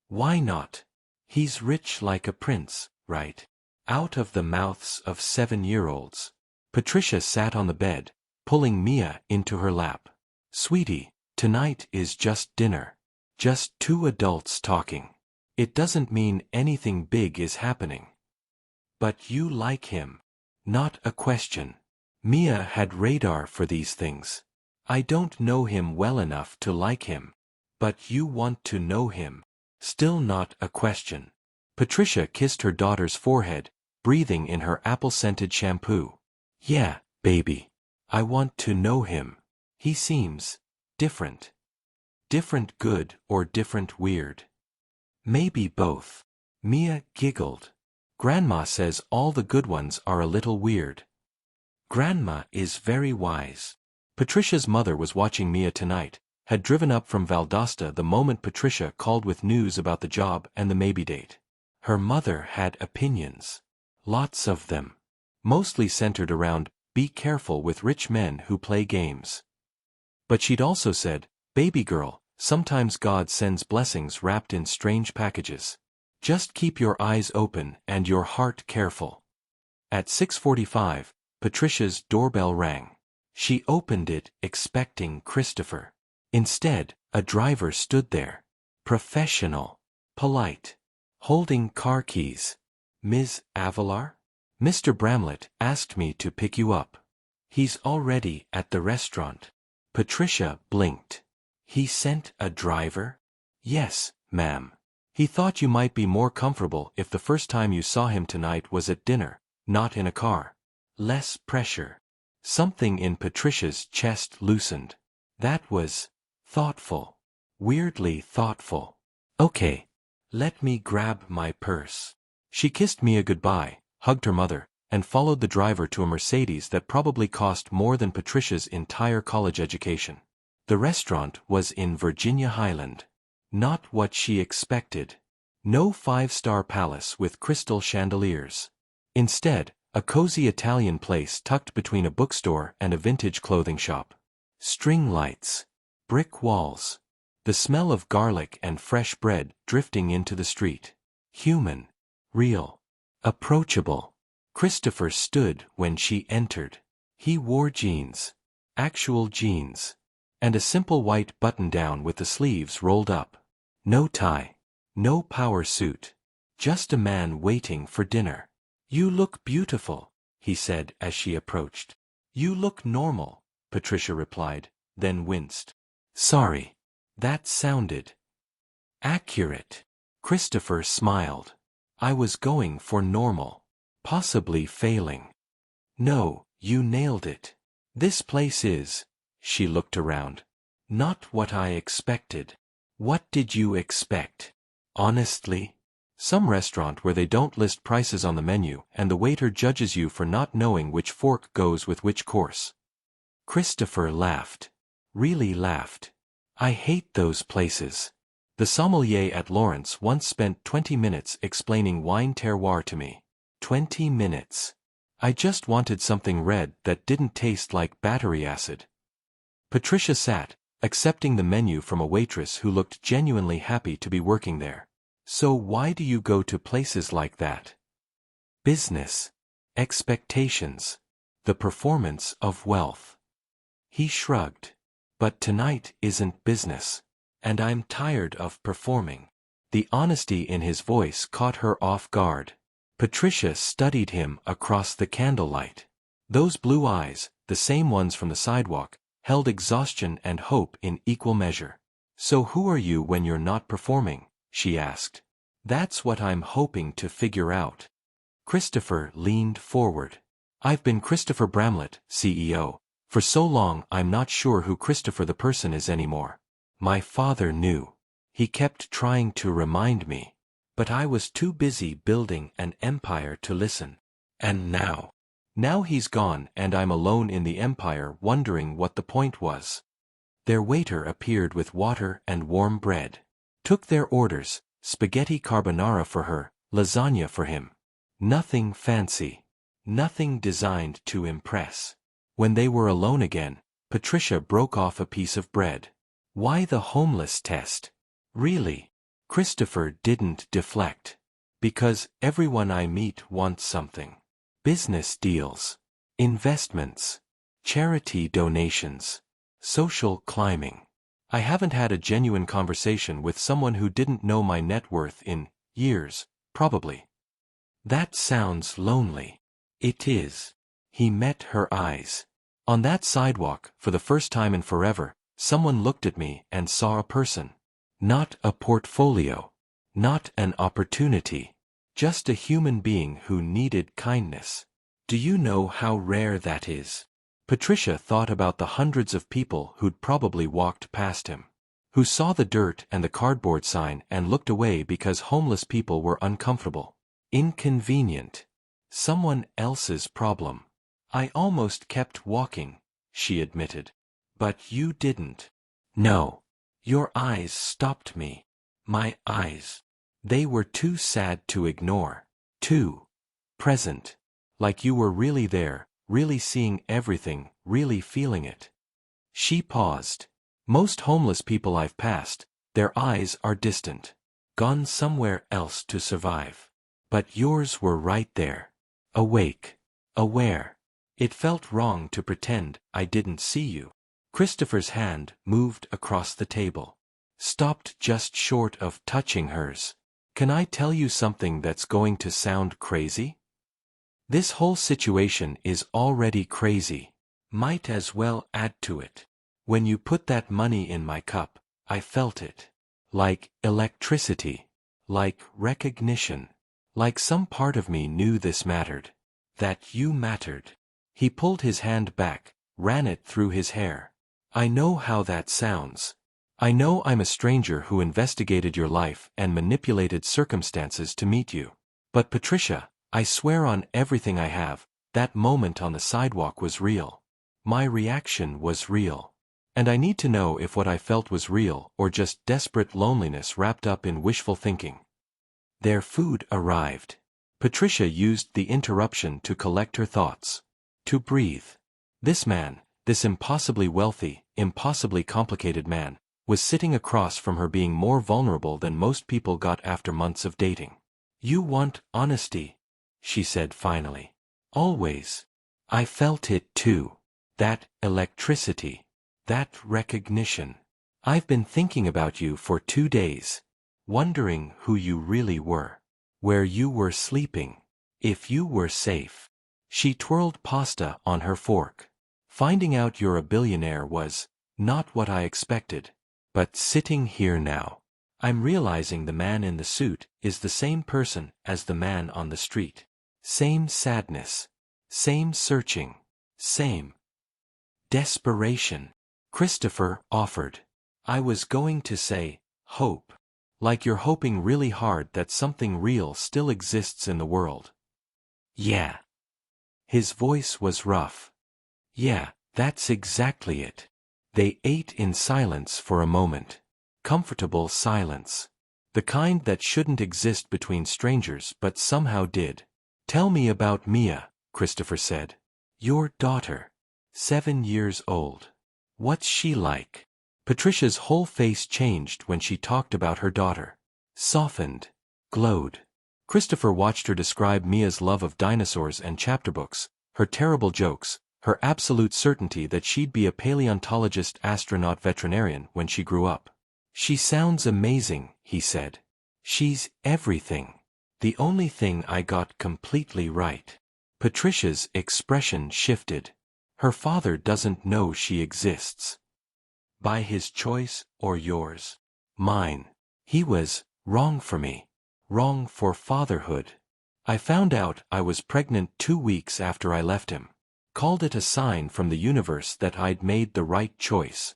Why not? He's rich like a prince, right? Out of the mouths of 7-year-olds. Patricia sat on the bed, pulling Mia into her lap. Sweetie, tonight is just dinner. Just 2 adults talking. It doesn't mean anything big is happening. But you like him. Not a question. Mia had radar for these things. I don't know him well enough to like him. But you want to know him. Still not a question. Patricia kissed her daughter's forehead, breathing in her apple-scented shampoo. Yeah, baby. I want to know him. He seems different. Different good or different weird? Maybe both. Mia giggled. Grandma says all the good ones are a little weird. Grandma is very wise. Patricia's mother was watching Mia tonight, had driven up from Valdosta the moment Patricia called with news about the job and the maybe date. Her mother had opinions. Lots of them. Mostly centered around, be careful with rich men who play games. But she'd also said, baby girl, sometimes God sends blessings wrapped in strange packages. Just keep your eyes open and your heart careful. At 6:45, Patricia's doorbell rang. She opened it, expecting Christopher. Instead, a driver stood there. Professional. Polite. Holding car keys. Ms. Avelar? Mr. Bramlett asked me to pick you up. He's already at the restaurant. Patricia blinked. He sent a driver? Yes, ma'am. He thought you might be more comfortable if the first time you saw him tonight was at dinner, not in a car. Less pressure. Something in Patricia's chest loosened. That was thoughtful. Weirdly thoughtful. Okay. Let me grab my purse. She kissed Mia goodbye, hugged her mother, and followed the driver to a Mercedes that probably cost more than Patricia's entire college education. The restaurant was in Virginia Highland. Not what she expected. No five-star palace with crystal chandeliers. Instead, a cozy Italian place tucked between a bookstore and a vintage clothing shop. String lights. Brick walls. The smell of garlic and fresh bread drifting into the street. Human. Real. Approachable. Christopher stood when she entered. He wore jeans. Actual jeans. And a simple white button-down with the sleeves rolled up. No tie. No power suit. Just a man waiting for dinner. You look beautiful, he said as she approached. You look normal, Patricia replied, then winced. Sorry. That sounded accurate. Christopher smiled. I was going for normal. Possibly failing. No, you nailed it. This place is, she looked around. Not what I expected. What did you expect? Honestly? Some restaurant where they don't list prices on the menu and the waiter judges you for not knowing which fork goes with which course. Christopher laughed. Really laughed. I hate those places. The sommelier at Lawrence once spent 20 minutes explaining wine terroir to me. 20 minutes. I just wanted something red that didn't taste like battery acid. Patricia sat, accepting the menu from a waitress who looked genuinely happy to be working there. So why do you go to places like that? Business. Expectations. The performance of wealth. He shrugged. But tonight isn't business. And I'm tired of performing. The honesty in his voice caught her off guard. Patricia studied him across the candlelight. Those blue eyes, the same ones from the sidewalk, held exhaustion and hope in equal measure. So who are you when you're not performing? She asked. That's what I'm hoping to figure out. Christopher leaned forward. I've been Christopher Bramlett, CEO. For so long I'm not sure who Christopher the person is anymore. My father knew. He kept trying to remind me. But I was too busy building an empire to listen. And now? Now he's gone and I'm alone in the empire wondering what the point was. Their waiter appeared with water and warm bread. Took their orders, spaghetti carbonara for her, lasagna for him. Nothing fancy. Nothing designed to impress. When they were alone again, Patricia broke off a piece of bread. Why the homeless test? Really? Christopher didn't deflect. Because everyone I meet wants something. Business deals. Investments. Charity donations. Social climbing. I haven't had a genuine conversation with someone who didn't know my net worth in years, probably. That sounds lonely. It is. He met her eyes. On that sidewalk, for the first time in forever, someone looked at me and saw a person. Not a portfolio. Not an opportunity. Just a human being who needed kindness. Do you know how rare that is? Patricia thought about the hundreds of people who'd probably walked past him. Who saw the dirt and the cardboard sign and looked away because homeless people were uncomfortable. Inconvenient. Someone else's problem. I almost kept walking, she admitted. But you didn't. No. Your eyes stopped me. My eyes. They were too sad to ignore. Too present. Like you were really there, really seeing everything, really feeling it. She paused. Most homeless people I've passed, their eyes are distant. gone somewhere else to survive. But yours were right there. Awake. Aware. It felt wrong to pretend I didn't see you. Christopher's hand moved across the table. Stopped just short of touching hers. Can I tell you something that's going to sound crazy? This whole situation is already crazy. Might as well add to it. When you put that money in my cup, I felt it. Like electricity. Like recognition. Like some part of me knew this mattered. That you mattered. He pulled his hand back, ran it through his hair. I know how that sounds. I know I'm a stranger who investigated your life and manipulated circumstances to meet you. But Patricia, I swear on everything I have, that moment on the sidewalk was real. My reaction was real. And I need to know if what I felt was real or just desperate loneliness wrapped up in wishful thinking. Their food arrived. Patricia used the interruption to collect her thoughts. To breathe. This man, this impossibly wealthy, impossibly complicated man, was sitting across from her being more vulnerable than most people got after months of dating. You want honesty, she said finally. Always. I felt it too. That electricity. That recognition. I've been thinking about you for 2 days. Wondering who you really were. Where you were sleeping. If you were safe. She twirled pasta on her fork. Finding out you're a billionaire was not what I expected. But sitting here now, I'm realizing the man in the suit is the same person as the man on the street. Same sadness. Same searching. Same desperation. Christopher offered. I was going to say, hope. Like you're hoping really hard that something real still exists in the world. Yeah. His voice was rough. Yeah, that's exactly it. They ate in silence for a moment. Comfortable silence. The kind that shouldn't exist between strangers but somehow did. Tell me about Mia, Christopher said. Your daughter. 7 years old. What's she like? Patricia's whole face changed when she talked about her daughter. Softened. Glowed. Christopher watched her describe Mia's love of dinosaurs and chapter books, her terrible jokes, her absolute certainty that she'd be a paleontologist astronaut veterinarian when she grew up. She sounds amazing, he said. She's everything. The only thing I got completely right. Patricia's expression shifted. Her father doesn't know she exists. By his choice or yours? Mine. He was wrong for me. Wrong for fatherhood. I found out I was pregnant 2 weeks after I left him. Called it a sign from the universe that I'd made the right choice.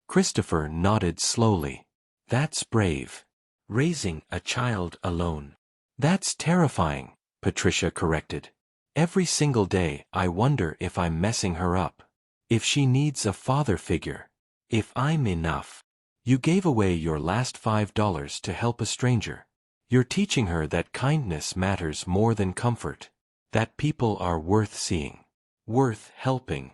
Christopher nodded slowly. That's brave. Raising a child alone. That's terrifying, Patricia corrected. Every single day I wonder if I'm messing her up. If she needs a father figure. If I'm enough. You gave away your last $5 to help a stranger. You're teaching her that kindness matters more than comfort. That people are worth seeing. Worth helping.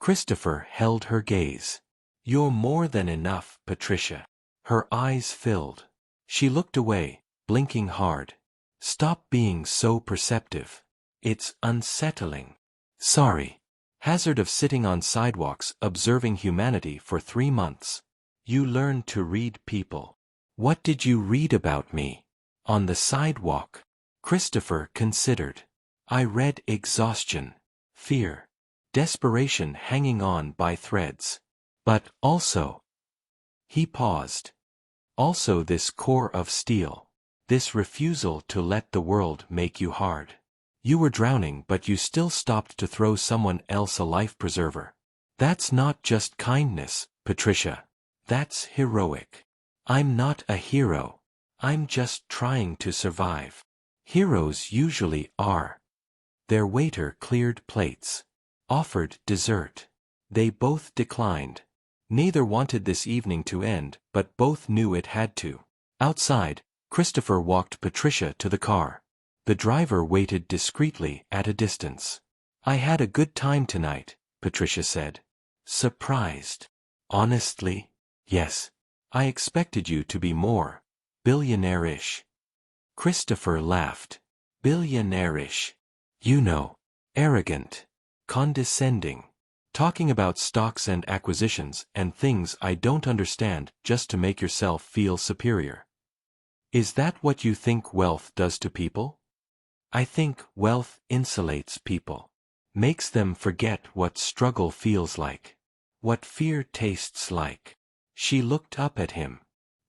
Christopher held her gaze. You're more than enough, Patricia. Her eyes filled. She looked away, blinking hard. Stop being so perceptive. It's unsettling. Sorry. Hazard of sitting on sidewalks observing humanity for 3 months. You learned to read people. What did you read about me? On the sidewalk. Christopher considered. I read exhaustion. Fear. Desperation hanging on by threads. But also. He paused. Also this core of steel. This refusal to let the world make you hard. You were drowning but you still stopped to throw someone else a life preserver. That's not just kindness, Patricia. That's heroic. I'm not a hero. I'm just trying to survive. Heroes usually are. Their waiter cleared plates. Offered dessert. They both declined. Neither wanted this evening to end, but both knew it had to. Outside, Christopher walked Patricia to the car. The driver waited discreetly at a distance. I had a good time tonight, Patricia said. Surprised. Honestly? Yes. I expected you to be more. Billionaire-ish. Christopher laughed. Billionaire-ish. You know. Arrogant. Condescending. Talking about stocks and acquisitions and things I don't understand just to make yourself feel superior. Is that what you think wealth does to people? I think wealth insulates people. Makes them forget what struggle feels like. What fear tastes like. She looked up at him.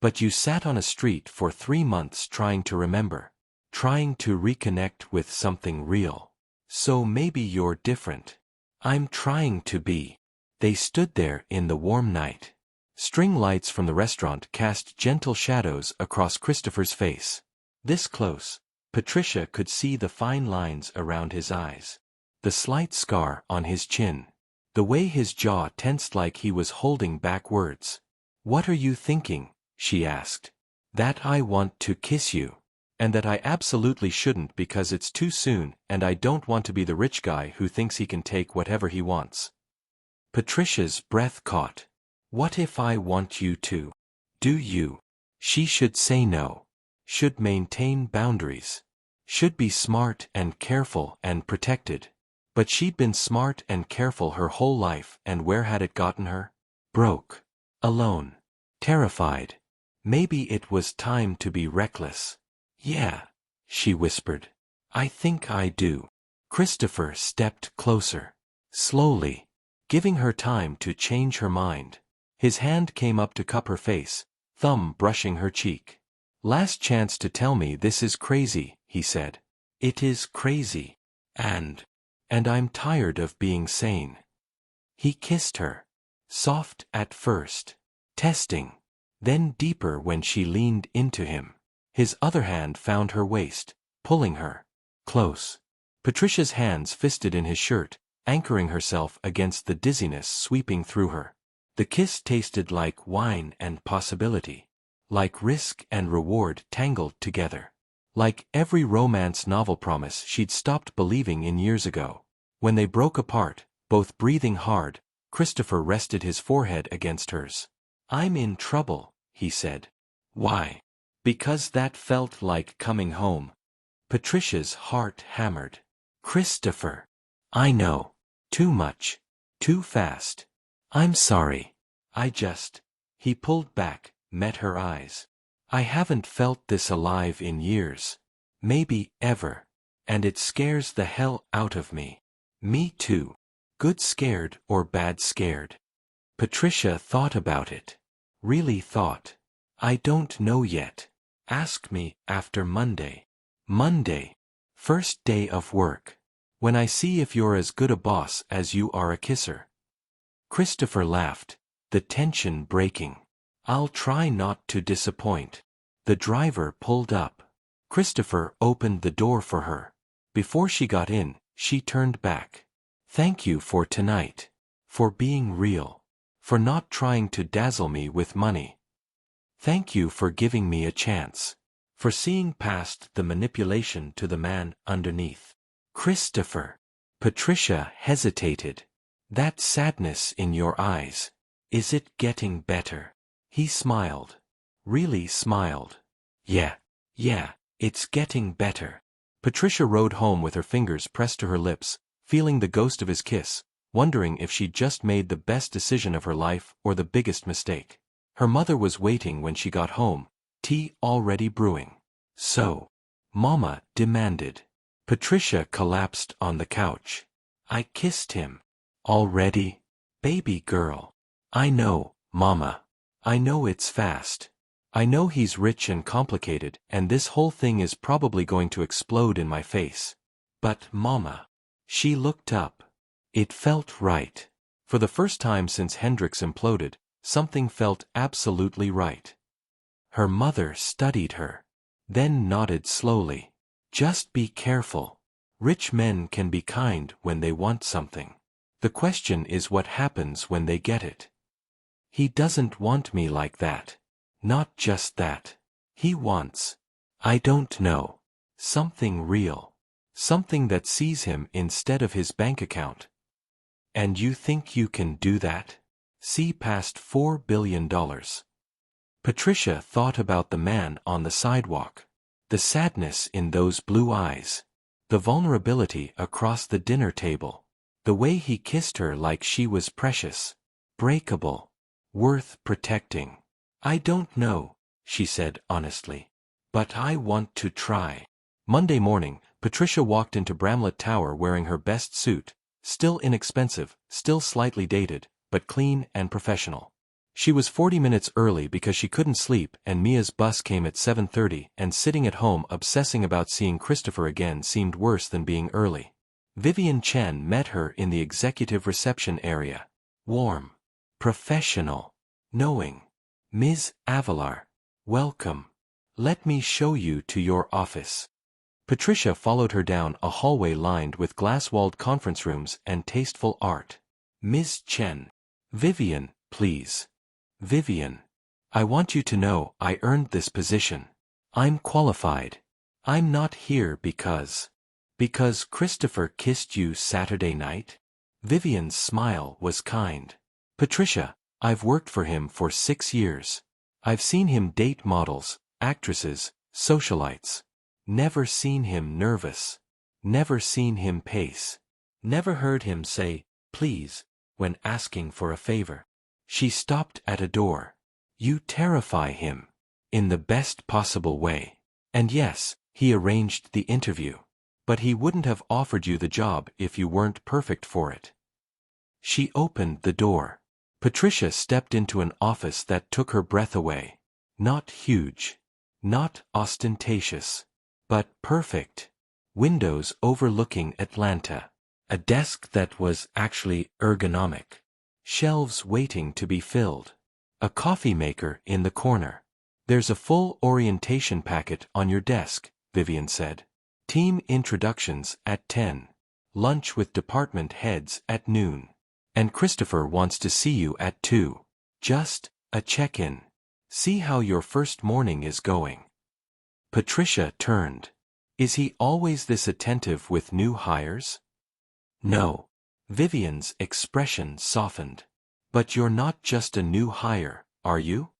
But you sat on a street for 3 months trying to remember. Trying to reconnect with something real. So maybe you're different. I'm trying to be. They stood there in the warm night. String lights from the restaurant cast gentle shadows across Christopher's face. This close, Patricia could see the fine lines around his eyes. The slight scar on his chin. The way his jaw tensed like he was holding back words. What are you thinking? She asked. That I want to kiss you. And that I absolutely shouldn't because it's too soon and I don't want to be the rich guy who thinks he can take whatever he wants. Patricia's breath caught. What if I want you to? Do you? She should say no. Should maintain boundaries. Should be smart and careful and protected. But she'd been smart and careful her whole life, and where had it gotten her? Broke. Alone. Terrified. Maybe it was time to be reckless. Yeah, she whispered. I think I do. Christopher stepped closer. Slowly. Giving her time to change her mind. His hand came up to cup her face, thumb brushing her cheek. Last chance to tell me this is crazy, he said. It is crazy. And I'm tired of being sane. He kissed her. Soft at first. Testing. Then deeper when she leaned into him. His other hand found her waist, pulling her close. Patricia's hands fisted in his shirt, anchoring herself against the dizziness sweeping through her. The kiss tasted like wine and possibility. Like risk and reward tangled together. Like every romance novel promise she'd stopped believing in years ago. When they broke apart, both breathing hard, Christopher rested his forehead against hers. I'm in trouble, he said. Why? Because that felt like coming home. Patricia's heart hammered. Christopher. I know. Too much. Too fast. I'm sorry. He pulled back, met her eyes. I haven't felt this alive in years. Maybe ever. And it scares the hell out of me. Me too. Good scared or bad scared? Patricia thought about it. Really thought. I don't know yet. Ask me after Monday. Monday. First day of work. When I see if you're as good a boss as you are a kisser. Christopher laughed, the tension breaking. I'll try not to disappoint. The driver pulled up. Christopher opened the door for her. Before she got in, she turned back. Thank you for tonight. For being real. For not trying to dazzle me with money. Thank you for giving me a chance. For seeing past the manipulation to the man underneath. Christopher. Patricia hesitated. That sadness in your eyes. Is it getting better? He smiled. Really smiled. Yeah, it's getting better. Patricia rode home with her fingers pressed to her lips, feeling the ghost of his kiss, wondering if she'd just made the best decision of her life or the biggest mistake. Her mother was waiting when she got home, tea already brewing. So, Mama demanded. Patricia collapsed on the couch. I kissed him. Already? Baby girl. I know, Mama. I know it's fast. I know he's rich and complicated, and this whole thing is probably going to explode in my face. But, Mama. She looked up. It felt right. For the first time since Hendrix imploded, something felt absolutely right. Her mother studied her. Then nodded slowly. Just be careful. Rich men can be kind when they want something. The question is what happens when they get it. He doesn't want me like that. Not just that. He wants, I don't know, something real. Something that sees him instead of his bank account. And you think you can do that? See past $4 billion. Patricia thought about the man on the sidewalk. The sadness in those blue eyes. The vulnerability across the dinner table. The way he kissed her like she was precious. Breakable. Worth protecting. I don't know, she said honestly. But I want to try. Monday morning, Patricia walked into Bramlett Tower wearing her best suit, still inexpensive, still slightly dated, but clean and professional. She was 40 minutes early because she couldn't sleep and Mia's bus came at 7:30 and sitting at home obsessing about seeing Christopher again seemed worse than being early. Vivian Chen met her in the executive reception area. Warm. Professional. Knowing. Ms. Avelar. Welcome. Let me show you to your office. Patricia followed her down a hallway lined with glass-walled conference rooms and tasteful art. Ms. Chen. Vivian, please. Vivian. I want you to know I earned this position. I'm qualified. I'm not here because Christopher kissed you Saturday night? Vivian's smile was kind. Patricia, I've worked for him for 6 years. I've seen him date models, actresses, socialites. Never seen him nervous. Never seen him pace. Never heard him say, please, when asking for a favor. She stopped at a door. You terrify him. In the best possible way. And yes, he arranged the interview. But he wouldn't have offered you the job if you weren't perfect for it. She opened the door. Patricia stepped into an office that took her breath away. Not huge. Not ostentatious. But perfect. Windows overlooking Atlanta. A desk that was actually ergonomic. Shelves waiting to be filled. A coffee maker in the corner. There's a full orientation packet on your desk, Vivian said. Team introductions at 10. Lunch with department heads at noon. And Christopher wants to see you at 2. Just a check-in. See how your first morning is going. Patricia turned. Is he always this attentive with new hires? No. Vivian's expression softened. But you're not just a new hire, are you?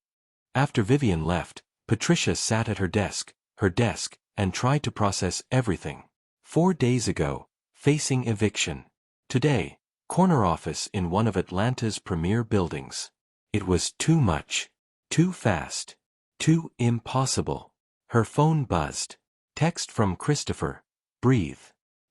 After Vivian left, Patricia sat at her desk, and tried to process everything. 4 days ago, facing eviction. Today, corner office in one of Atlanta's premier buildings. It was too much. Too fast. Too impossible. Her phone buzzed. Text from Christopher. Breathe.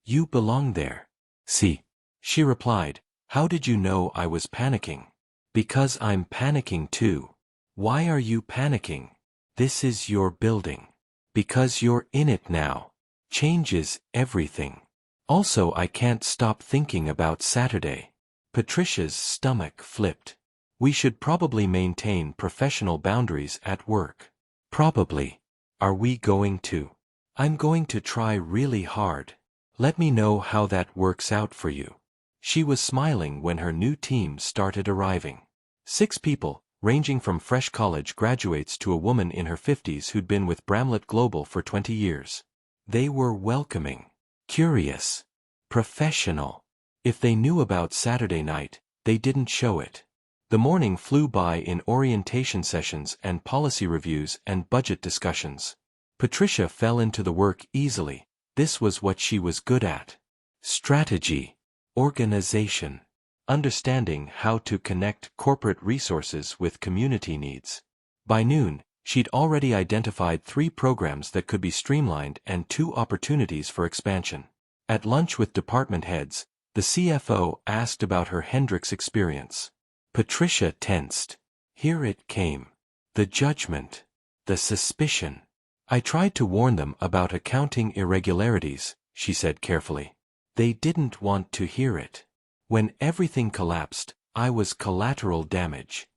You belong there. See. She replied, how did you know I was panicking? Because I'm panicking too. Why are you panicking? This is your building. Because you're in it now. Changes everything. Also, I can't stop thinking about Saturday. Patricia's stomach flipped. We should probably maintain professional boundaries at work. Probably. Are we going to? I'm going to try really hard. Let me know how that works out for you. She was smiling when her new team started arriving. 6 people, ranging from fresh college graduates to a woman in her 50s who'd been with Bramlett Global for 20 years. They were welcoming, curious, professional. If they knew about Saturday night, they didn't show it. The morning flew by in orientation sessions and policy reviews and budget discussions. Patricia fell into the work easily. This was what she was good at. Strategy. Organization. Understanding how to connect corporate resources with community needs. By noon, she'd already identified 3 programs that could be streamlined and 2 opportunities for expansion. At lunch with department heads, the CFO asked about her Hendricks experience. Patricia tensed. Here it came. The judgment. The suspicion. I tried to warn them about accounting irregularities, she said carefully. They didn't want to hear it. When everything collapsed, I was collateral damage.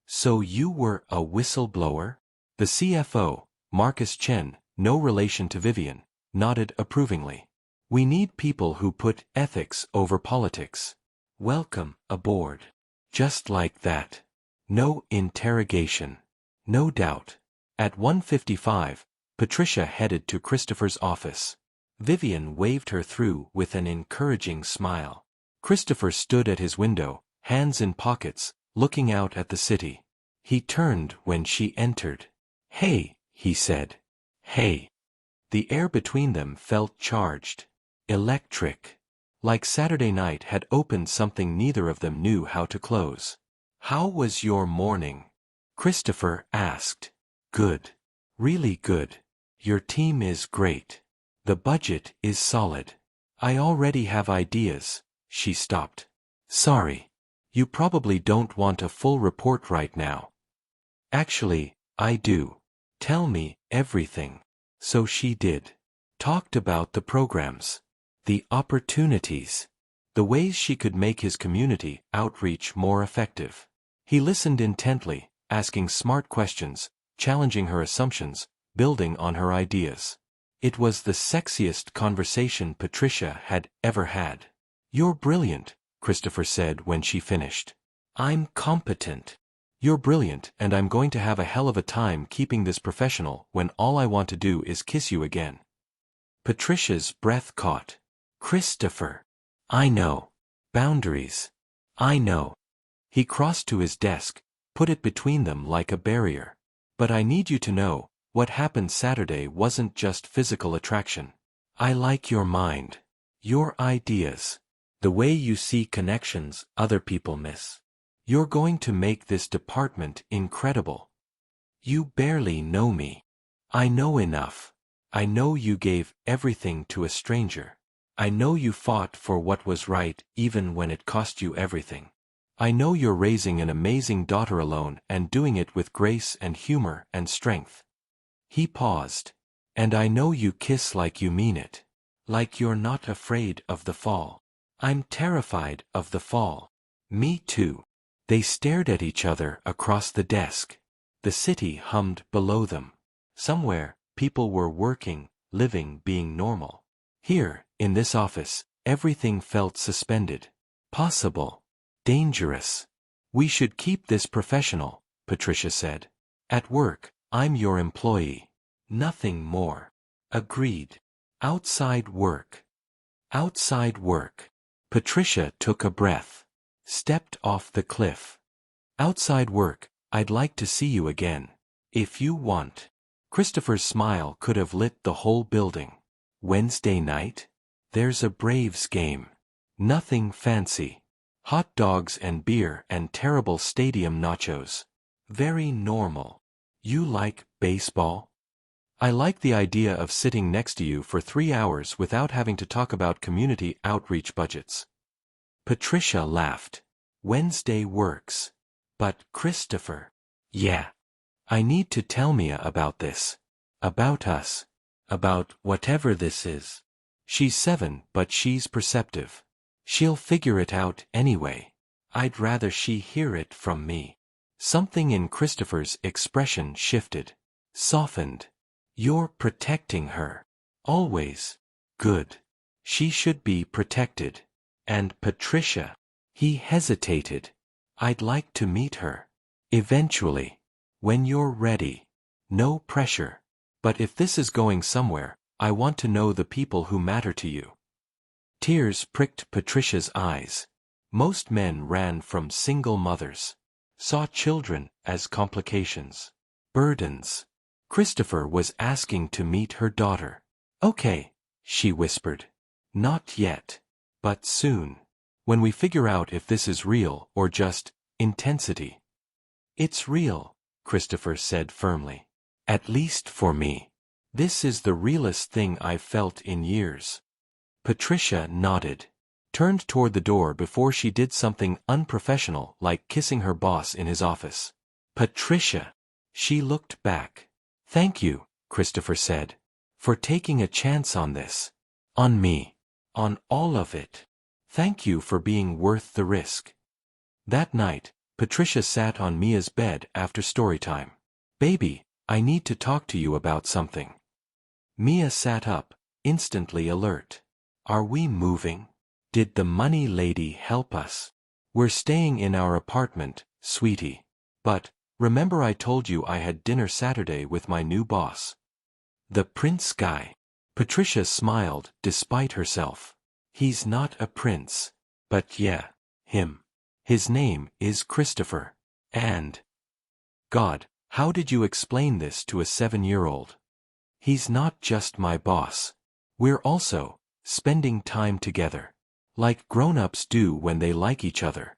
So you were a whistleblower? The CFO, Marcus Chen, no relation to Vivian, nodded approvingly. We need people who put ethics over politics. Welcome aboard. Just like that. No interrogation. No doubt. At 1:55, Patricia headed to Christopher's office. Vivian waved her through with an encouraging smile. Christopher stood at his window, hands in pockets, looking out at the city. He turned when she entered. "Hey," he said. "Hey." The air between them felt charged. Electric. Like Saturday night had opened something neither of them knew how to close. "How was your morning?" Christopher asked. "Good. Really good. Your team is great. The budget is solid. I already have ideas." She stopped. "Sorry. You probably don't want a full report right now." "Actually, I do. Tell me everything." So she did. Talked about the programs, the opportunities, the ways she could make his community outreach more effective. He listened intently, asking smart questions, challenging her assumptions, building on her ideas. It was the sexiest conversation Patricia had ever had. "You're brilliant," Christopher said when she finished. "I'm competent." "You're brilliant, and I'm going to have a hell of a time keeping this professional when all I want to do is kiss you again." Patricia's breath caught. "Christopher. I know. Boundaries. I know." He crossed to his desk, put it between them like a barrier. "But I need you to know, what happened Saturday wasn't just physical attraction. I like your mind. Your ideas. The way you see connections other people miss. You're going to make this department incredible. You barely know me. I know enough. I know you gave everything to a stranger. I know you fought for what was right even when it cost you everything. I know you're raising an amazing daughter alone and doing it with grace and humor and strength." He paused. "And I know you kiss like you mean it. Like you're not afraid of the fall." "I'm terrified of the fall." "Me too." They stared at each other across the desk. The city hummed below them. Somewhere, people were working, living, being normal. Here, in this office, everything felt suspended. Possible. Dangerous. "We should keep this professional," Patricia said. "At work, I'm your employee. Nothing more." "Agreed." "Outside work." "Outside work." Patricia took a breath. Stepped off the cliff. "Outside work, I'd like to see you again. If you want." Christopher's smile could have lit the whole building. "Wednesday night? There's a Braves game. Nothing fancy. Hot dogs and beer and terrible stadium nachos. Very normal. You like baseball?" "I like the idea of sitting next to you for 3 hours without having to talk about community outreach budgets." Patricia laughed. "Wednesday works. But Christopher." "Yeah. I need to tell Mia about this. About us. About whatever this is. She's 7, but she's perceptive. She'll figure it out anyway. I'd rather she hear it from me." Something in Christopher's expression shifted. Softened. "You're protecting her. Always. Good. She should be protected. And Patricia." He hesitated. "I'd like to meet her. Eventually. When you're ready. No pressure. But if this is going somewhere, I want to know the people who matter to you." Tears pricked Patricia's eyes. Most men ran from single mothers. Saw children as complications. Burdens. Christopher was asking to meet her daughter. "Okay," she whispered. "Not yet. But soon. When we figure out if this is real or just intensity." "It's real," Christopher said firmly. "At least for me. This is the realest thing I've felt in years." Patricia nodded. Turned toward the door before she did something unprofessional like kissing her boss in his office. "Patricia." She looked back. "Thank you," Christopher said. "For taking a chance on this. On me. On all of it. Thank you for being worth the risk." That night, Patricia sat on Mia's bed after story time. "Baby, I need to talk to you about something." Mia sat up, instantly alert. "Are we moving? Did the money lady help us?" "We're staying in our apartment, sweetie. But, remember I told you I had dinner Saturday with my new boss? The prince guy." Patricia smiled despite herself. "He's not a prince. But yeah, him. His name is Christopher. And God, how did you explain this to a 7-year-old? He's not just my boss. We're also spending time together. Like grown-ups do when they like each other.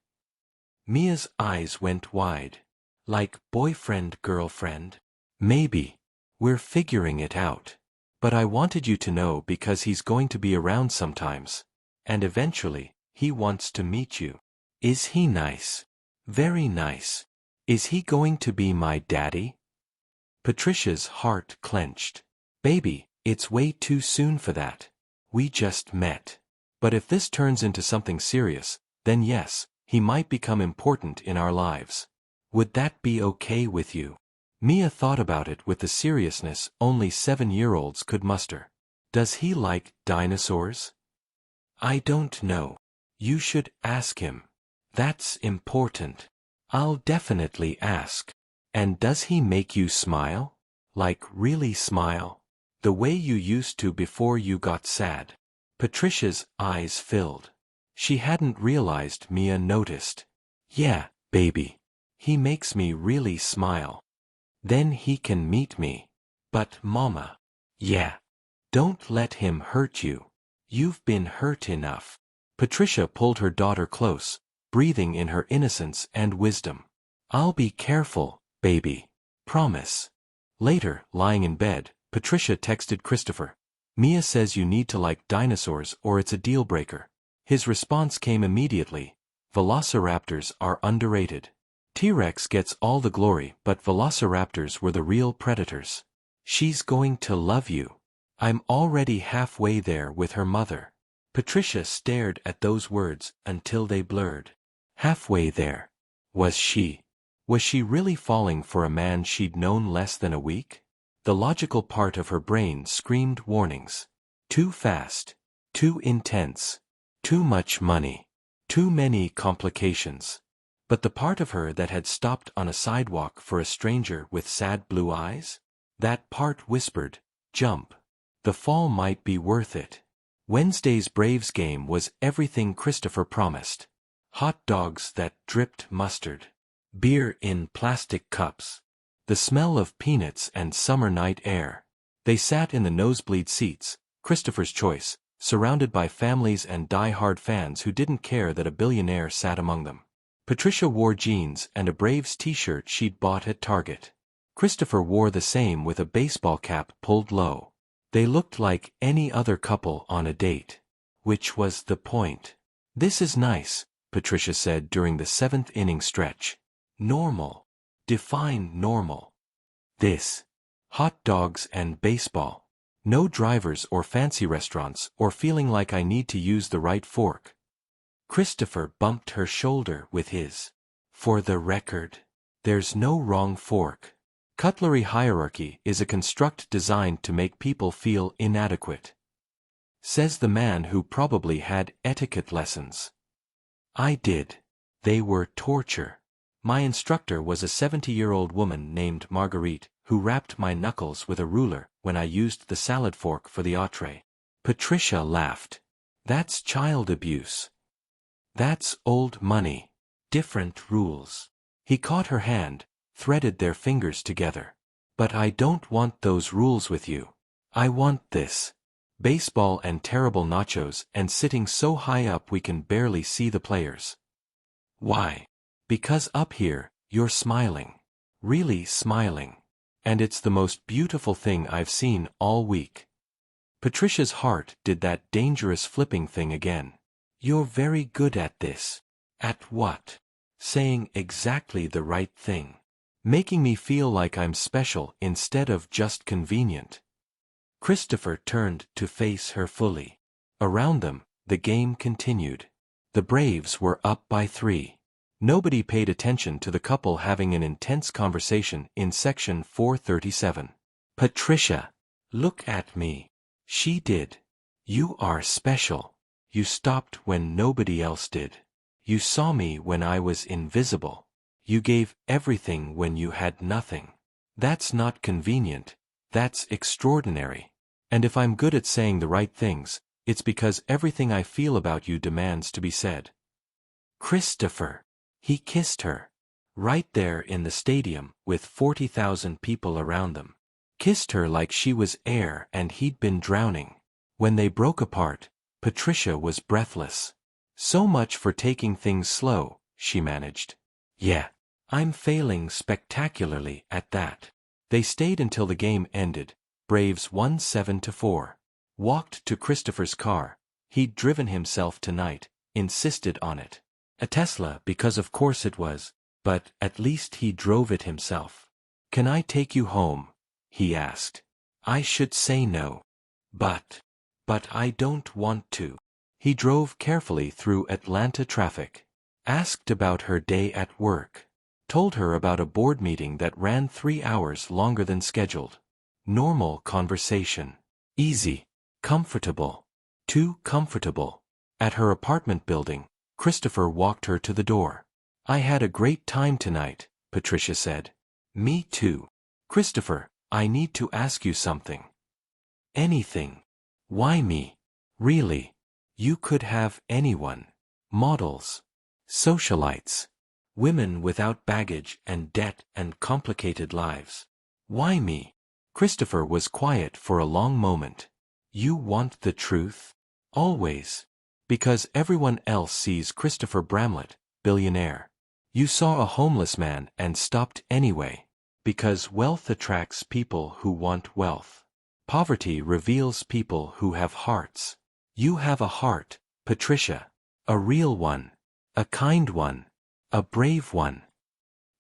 Mia's eyes went wide. Like boyfriend-girlfriend? Maybe. We're figuring it out. But I wanted you to know because he's going to be around sometimes. And eventually, he wants to meet you. Is he nice? Very nice. Is he going to be my daddy? Patricia's heart clenched. Baby, it's way too soon for that. We just met. But if this turns into something serious, then yes, he might become important in our lives. Would that be okay with you? Mia thought about it with the seriousness only 7-year-olds could muster. Does he like dinosaurs? I don't know. You should ask him. That's important. I'll definitely ask. And does he make you smile? Like really smile? The way you used to before you got sad. Patricia's eyes filled. She hadn't realized Mia noticed. Yeah, baby. He makes me really smile. Then he can meet me. But mama. Yeah. Don't let him hurt you. You've been hurt enough. Patricia pulled her daughter close, breathing in her innocence and wisdom. I'll be careful, baby. Promise. Later, lying in bed, Patricia texted Christopher. Mia says you need to like dinosaurs or it's a deal breaker. His response came immediately. Velociraptors are underrated. T-Rex gets all the glory, but velociraptors were the real predators. She's going to love you. I'm already halfway there with her mother. Patricia stared at those words until they blurred. Halfway there. Was she? Was she really falling for a man she'd known less than a week? The logical part of her brain screamed warnings. Too fast. Too intense. Too much money. Too many complications. But the part of her that had stopped on a sidewalk for a stranger with sad blue eyes? That part whispered, jump. The fall might be worth it. Wednesday's Braves game was everything Christopher promised. Hot dogs that dripped mustard. Beer in plastic cups. The smell of peanuts and summer night air. They sat in the nosebleed seats, Christopher's choice, surrounded by families and die-hard fans who didn't care that a billionaire sat among them. Patricia wore jeans and a Braves t-shirt she'd bought at Target. Christopher wore the same with a baseball cap pulled low. They looked like any other couple on a date. Which was the point. This is nice, Patricia said during the 7th inning stretch. Normal. Define normal. This. Hot dogs and baseball. No drivers or fancy restaurants or feeling like I need to use the right fork. Christopher bumped her shoulder with his. For the record, there's no wrong fork. Cutlery hierarchy is a construct designed to make people feel inadequate. Says the man who probably had etiquette lessons. I did. They were torture. My instructor was a 70-year-old woman named Marguerite, who rapped my knuckles with a ruler when I used the salad fork for the entree. Patricia laughed. That's child abuse. That's old money. Different rules. He caught her hand, threaded their fingers together. But I don't want those rules with you. I want this. Baseball and terrible nachos and sitting so high up we can barely see the players. Why? Because up here, you're smiling. Really smiling. And it's the most beautiful thing I've seen all week. Patricia's heart did that dangerous flipping thing again. You're very good at this. At what? Saying exactly the right thing. Making me feel like I'm special instead of just convenient. Christopher turned to face her fully. Around them, the game continued. The Braves were up by 3. Nobody paid attention to the couple having an intense conversation in section 437. Patricia. Look at me. She did. You are special. You stopped when nobody else did. You saw me when I was invisible. You gave everything when you had nothing. That's not convenient. That's extraordinary. And if I'm good at saying the right things, it's because everything I feel about you demands to be said. Christopher. He kissed her. Right there in the stadium, with 40,000 people around them. Kissed her like she was air and he'd been drowning. When they broke apart, Patricia was breathless. So much for taking things slow, she managed. Yeah. I'm failing spectacularly at that. They stayed until the game ended. Braves won 7-4. Walked to Christopher's car. He'd driven himself tonight, insisted on it. A Tesla because of course it was, but at least he drove it himself. Can I take you home? He asked. I should say no. But I don't want to. He drove carefully through Atlanta traffic. Asked about her day at work. Told her about a board meeting that ran 3 hours longer than scheduled. Normal conversation. Easy. Comfortable. Too comfortable. At her apartment building, Christopher walked her to the door. I had a great time tonight, Patricia said. Me too. Christopher, I need to ask you something. Anything. Why me? Really? You could have anyone. Models. Socialites. Women without baggage and debt and complicated lives. Why me? Christopher was quiet for a long moment. You want the truth? Always. Because everyone else sees Christopher Bramlett, billionaire. You saw a homeless man and stopped anyway. Because wealth attracts people who want wealth. Poverty reveals people who have hearts. You have a heart, Patricia. A real one. A kind one. A brave one.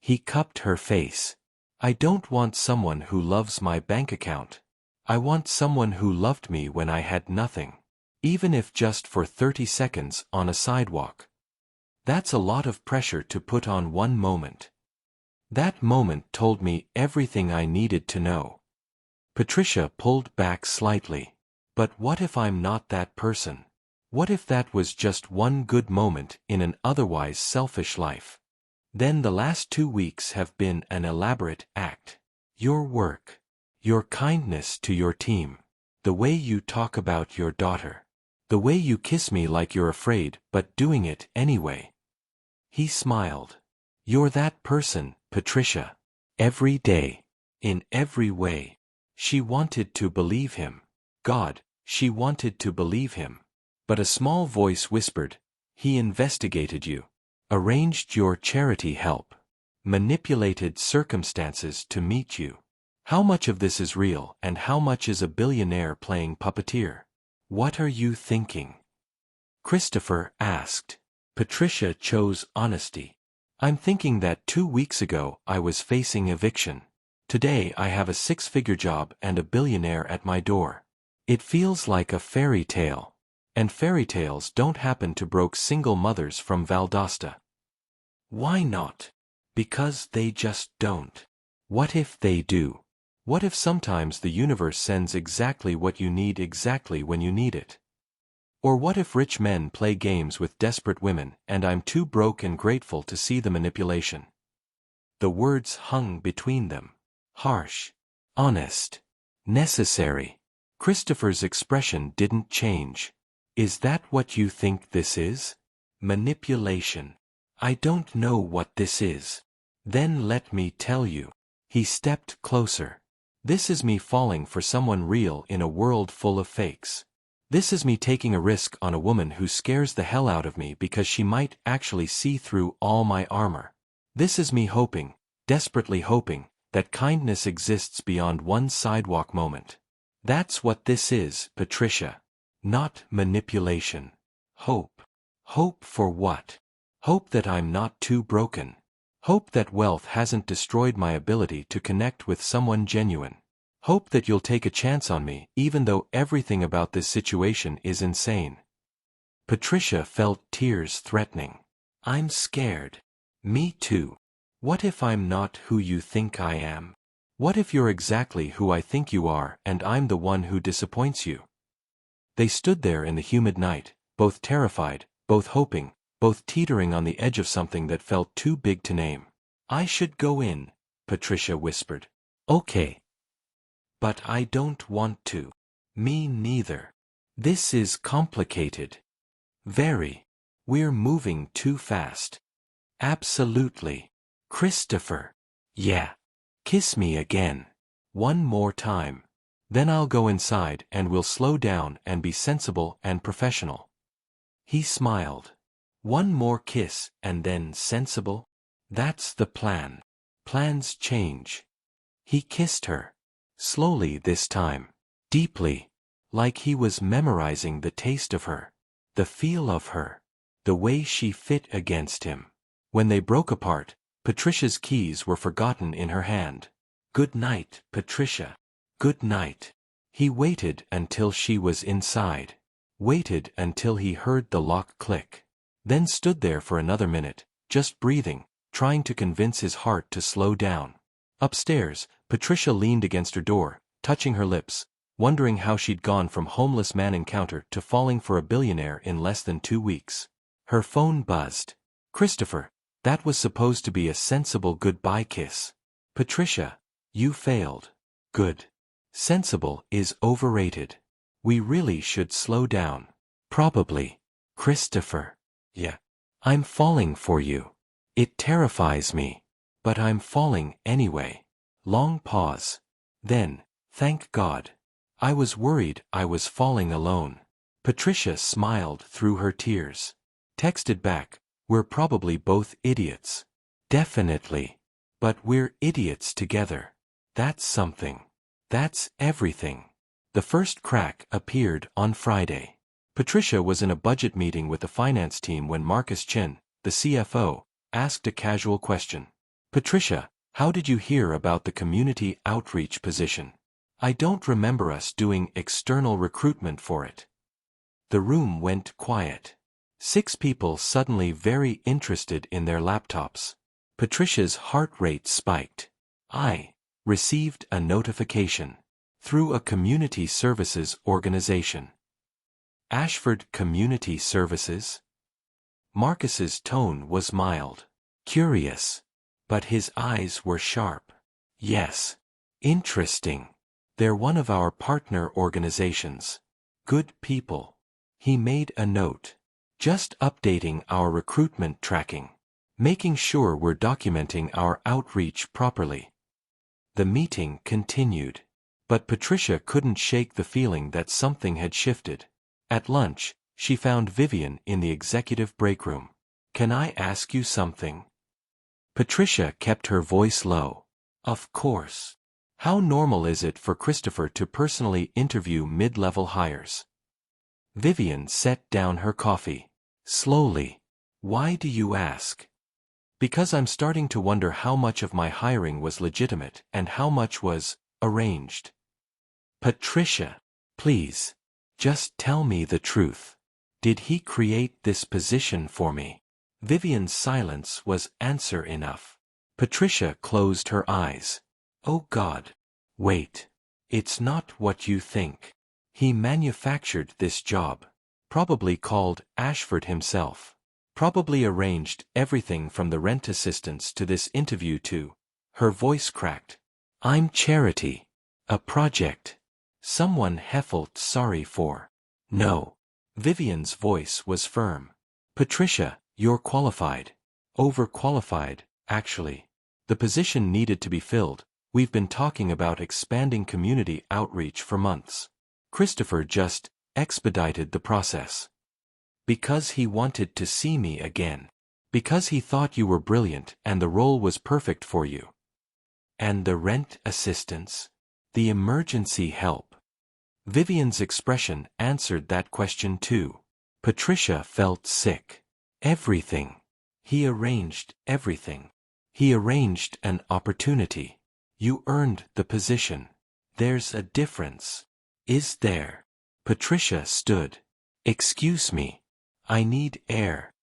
He cupped her face. I don't want someone who loves my bank account. I want someone who loved me when I had nothing. Even if just for 30 seconds on a sidewalk. That's a lot of pressure to put on one moment. That moment told me everything I needed to know. Patricia pulled back slightly. But what if I'm not that person? What if that was just one good moment in an otherwise selfish life? Then the last 2 weeks have been an elaborate act. Your work. Your kindness to your team. The way you talk about your daughter. The way you kiss me like you're afraid but doing it anyway. He smiled. You're that person, Patricia. Every day. In every way. She wanted to believe him. God, she wanted to believe him. But a small voice whispered, he investigated you. Arranged your charity help. Manipulated circumstances to meet you. How much of this is real and how much is a billionaire playing puppeteer? What are you thinking? Christopher asked. Patricia chose honesty. I'm thinking that 2 weeks ago I was facing eviction. Today I have a 6-figure job and a billionaire at my door. It feels like a fairy tale. And fairy tales don't happen to broke single mothers from Valdosta. Why not? Because they just don't. What if they do? What if sometimes the universe sends exactly what you need exactly when you need it? Or what if rich men play games with desperate women and I'm too broke and grateful to see the manipulation? The words hung between them. Harsh. Honest. Necessary. Christopher's expression didn't change. Is that what you think this is? Manipulation. I don't know what this is. Then let me tell you. He stepped closer. This is me falling for someone real in a world full of fakes. This is me taking a risk on a woman who scares the hell out of me because she might actually see through all my armor. This is me hoping, desperately hoping, that kindness exists beyond one sidewalk moment. That's what this is, Patricia. Not manipulation. Hope. Hope for what? Hope that I'm not too broken. Hope that wealth hasn't destroyed my ability to connect with someone genuine. Hope that you'll take a chance on me even though everything about this situation is insane. Patricia felt tears threatening. I'm scared. Me too. What if I'm not who you think I am? What if you're exactly who I think you are and I'm the one who disappoints you? They stood there in the humid night, both terrified, both hoping, both teetering on the edge of something that felt too big to name. I should go in, Patricia whispered. Okay. But I don't want to. Me neither. This is complicated. Very. We're moving too fast. Absolutely. Christopher. Yeah. Kiss me again. One more time. Then I'll go inside and we'll slow down and be sensible and professional. He smiled. One more kiss and then sensible? That's the plan. Plans change. He kissed her. Slowly this time. Deeply. Like he was memorizing the taste of her. The feel of her. The way she fit against him. When they broke apart, Patricia's keys were forgotten in her hand. Good night, Patricia. Good night. He waited until she was inside. Waited until he heard the lock click. Then stood there for another minute, just breathing, trying to convince his heart to slow down. Upstairs, Patricia leaned against her door, touching her lips, wondering how she'd gone from homeless man encounter to falling for a billionaire in less than 2 weeks. Her phone buzzed. Christopher, that was supposed to be a sensible goodbye kiss. Patricia, you failed. Good. Sensible is overrated. We really should slow down. Probably. Christopher. Yeah. I'm falling for you. It terrifies me. But I'm falling anyway. Long pause. Then, thank God. I was worried I was falling alone. Patricia smiled through her tears. Texted back, we're probably both idiots. Definitely. But we're idiots together. That's something. That's everything. The first crack appeared on Friday. Patricia was in a budget meeting with the finance team when Marcus Chin, the CFO, asked a casual question. Patricia, how did you hear about the community outreach position? I don't remember us doing external recruitment for it. The room went quiet. 6 people suddenly very interested in their laptops. Patricia's heart rate spiked. I received a notification. Through a community services organization. Ashford Community Services? Marcus's tone was mild. Curious. But his eyes were sharp. Yes. Interesting. They're one of our partner organizations. Good people. He made a note. Just updating our recruitment tracking. Making sure we're documenting our outreach properly. The meeting continued. But Patricia couldn't shake the feeling that something had shifted. At lunch, she found Vivian in the executive break room. Can I ask you something? Patricia kept her voice low. Of course. How normal is it for Christopher to personally interview mid-level hires? Vivian set down her coffee. Slowly. Why do you ask? Because I'm starting to wonder how much of my hiring was legitimate and how much was arranged. Patricia, please. Just tell me the truth. Did he create this position for me? Vivian's silence was answer enough. Patricia closed her eyes. Oh God. Wait. It's not what you think. He manufactured this job. Probably called Ashford himself. Probably arranged everything from the rent assistance to this interview to. Her voice cracked. I'm charity. A project. Someone felt sorry for. No. Vivian's voice was firm. Patricia, you're qualified. Overqualified, actually. The position needed to be filled. We've been talking about expanding community outreach for months. Christopher just expedited the process. Because he wanted to see me again. Because he thought you were brilliant and the role was perfect for you. And the rent assistance? The emergency help? Vivian's expression answered that question too. Patricia felt sick. Everything. He arranged everything. He arranged an opportunity. You earned the position. There's a difference. Is there? Patricia stood. Excuse me. I need air.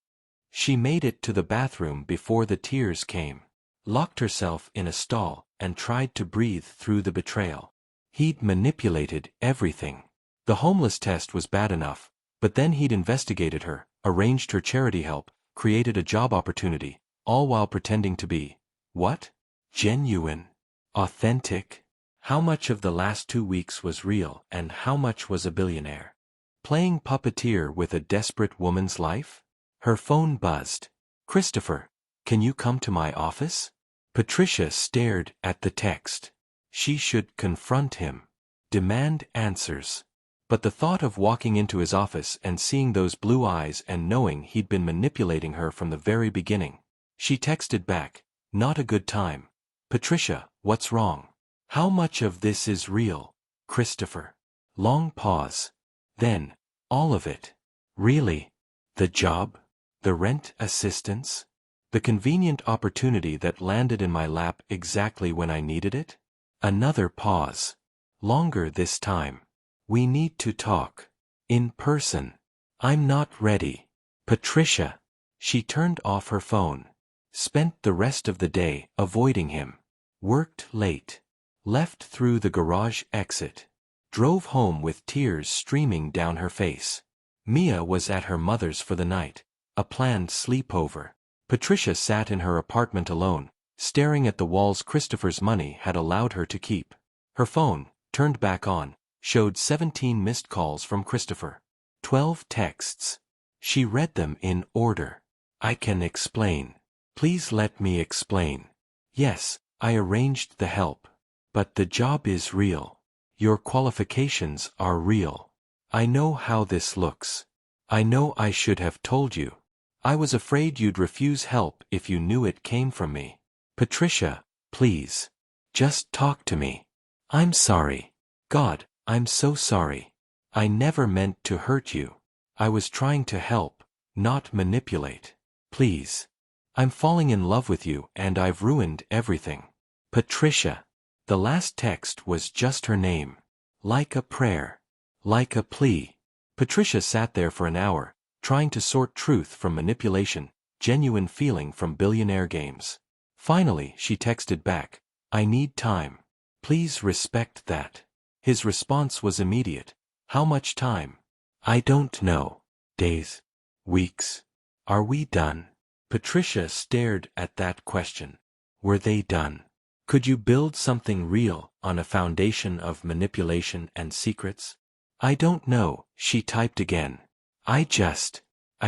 She made it to the bathroom before the tears came. Locked herself in a stall and tried to breathe through the betrayal. He'd manipulated everything. The homeless test was bad enough, but then he'd investigated her, arranged her charity help, created a job opportunity, all while pretending to be, what? Genuine? Authentic? How much of the last 2 weeks was real and how much was a billionaire? Playing puppeteer with a desperate woman's life? Her phone buzzed. Christopher, can you come to my office? Patricia stared at the text. She should confront him. Demand answers. But the thought of walking into his office and seeing those blue eyes and knowing he'd been manipulating her from the very beginning. She texted back, "Not a good time. Patricia, what's wrong? How much of this is real, Christopher?" Long pause. Then, all of it. Really? The job? The rent assistance? The convenient opportunity that landed in my lap exactly when I needed it? Another pause. Longer this time. "We need to talk. In person. I'm not ready. Patricia." She turned off her phone. Spent the rest of the day avoiding him. Worked late. Left through the garage exit. Drove home with tears streaming down her face. Mia was at her mother's for the night. A planned sleepover. Patricia sat in her apartment alone, staring at the walls Christopher's money had allowed her to keep. Her phone, turned back on, showed 17 missed calls from Christopher. 12 texts. She read them in order. "I can explain. Please let me explain. Yes, I arranged the help. But the job is real. Your qualifications are real. I know how this looks. I know I should have told you. I was afraid you'd refuse help if you knew it came from me. Patricia, please. Just talk to me. I'm sorry. God, I'm so sorry. I never meant to hurt you. I was trying to help, not manipulate. Please. I'm falling in love with you and I've ruined everything. Patricia." The last text was just her name. Like a prayer. Like a plea. Patricia sat there for an hour, trying to sort truth from manipulation, genuine feeling from billionaire games. Finally, she texted back, "I need time. Please respect that." His response was immediate. "How much time?" "I don't know. Days? Weeks? Are we done?" Patricia stared at that question. Were they done? Could you build something real on a foundation of manipulation and secrets? "I don't know," she typed again. I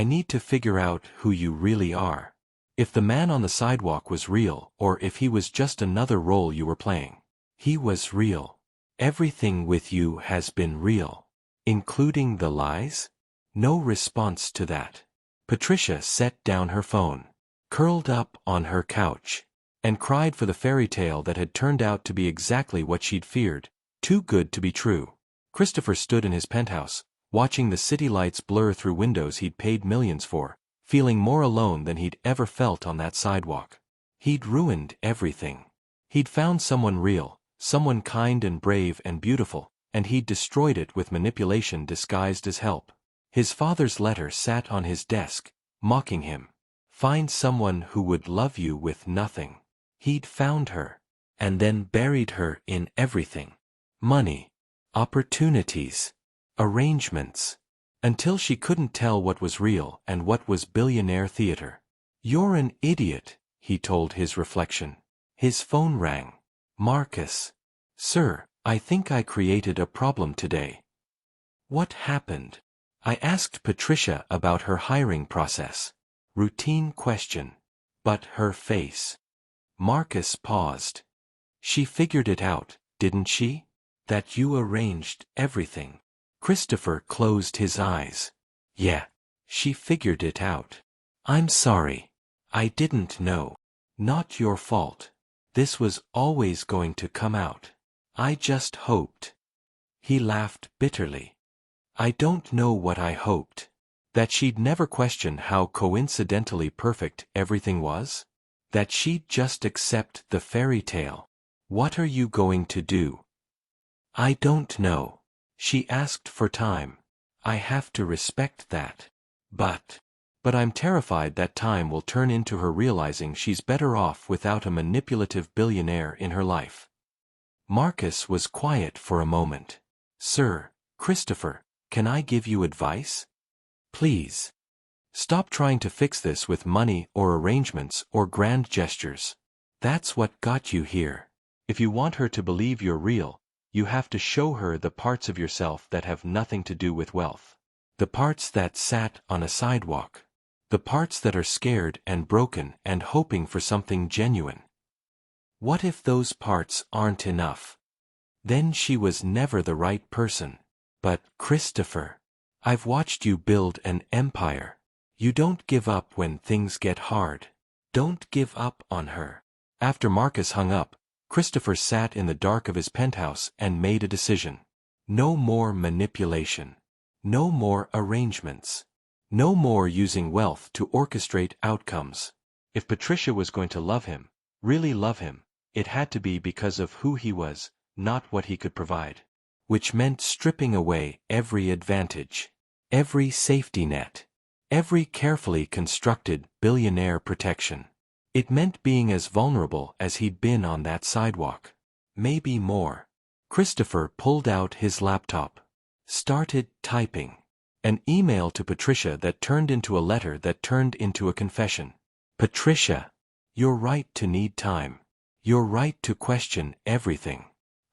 need to figure out who you really are. If the man on the sidewalk was real or if he was just another role you were playing." He was real. Everything with you has been real. Including the lies? No response to that. Patricia set down her phone, curled up on her couch, and cried for the fairy tale that had turned out to be exactly what she'd feared, too good to be true. Christopher stood in his penthouse, watching the city lights blur through windows he'd paid millions for, feeling more alone than he'd ever felt on that sidewalk. He'd ruined everything. He'd found someone real, someone kind and brave and beautiful, and he'd destroyed it with manipulation disguised as help. His father's letter sat on his desk, mocking him. Find someone who would love you with nothing. He'd found her, and then buried her in everything. Money, opportunities, arrangements, until she couldn't tell what was real and what was billionaire theater. "You're an idiot," he told his reflection. His phone rang. "Marcus. Sir, I think I created a problem today." "What happened?" I asked Patricia about her hiring process. Routine question. But her face. Marcus paused. "She figured it out, didn't she? That you arranged everything." Christopher closed his eyes. "Yeah. She figured it out. I'm sorry. I didn't know. Not your fault. This was always going to come out. I just hoped." He laughed bitterly. "I don't know what I hoped. That she'd never question how coincidentally perfect everything was? That she'd just accept the fairy tale. What are you going to do?" "I don't know. She asked for time. I have to respect that. But I'm terrified that time will turn into her realizing she's better off without a manipulative billionaire in her life." Marcus was quiet for a moment. "Sir, Christopher, can I give you advice? Please. Stop trying to fix this with money or arrangements or grand gestures. That's what got you here. If you want her to believe you're real, you have to show her the parts of yourself that have nothing to do with wealth. The parts that sat on a sidewalk. The parts that are scared and broken and hoping for something genuine. What if those parts aren't enough? Then she was never the right person. But, Christopher, I've watched you build an empire. You don't give up when things get hard. Don't give up on her. After Marcus hung up, Christopher sat in the dark of his penthouse and made a decision. No more manipulation. No more arrangements. No more using wealth to orchestrate outcomes. If Patricia was going to love him, really love him, it had to be because of who he was, not what he could provide. Which meant stripping away every advantage, every safety net, every carefully constructed billionaire protection. It meant being as vulnerable as he'd been on that sidewalk. Maybe more. Christopher pulled out his laptop. Started typing. An email to Patricia that turned into a letter that turned into a confession. Patricia, you're right to need time. You're right to question everything.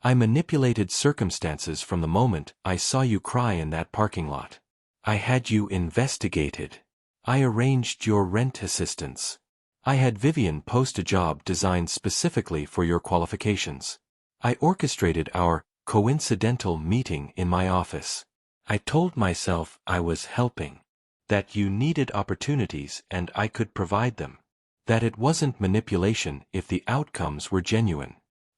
I manipulated circumstances from the moment I saw you cry in that parking lot. I had you investigated. I arranged your rent assistance. I had Vivian post a job designed specifically for your qualifications. I orchestrated our coincidental meeting in my office. I told myself I was helping. That you needed opportunities and I could provide them. That it wasn't manipulation if the outcomes were genuine.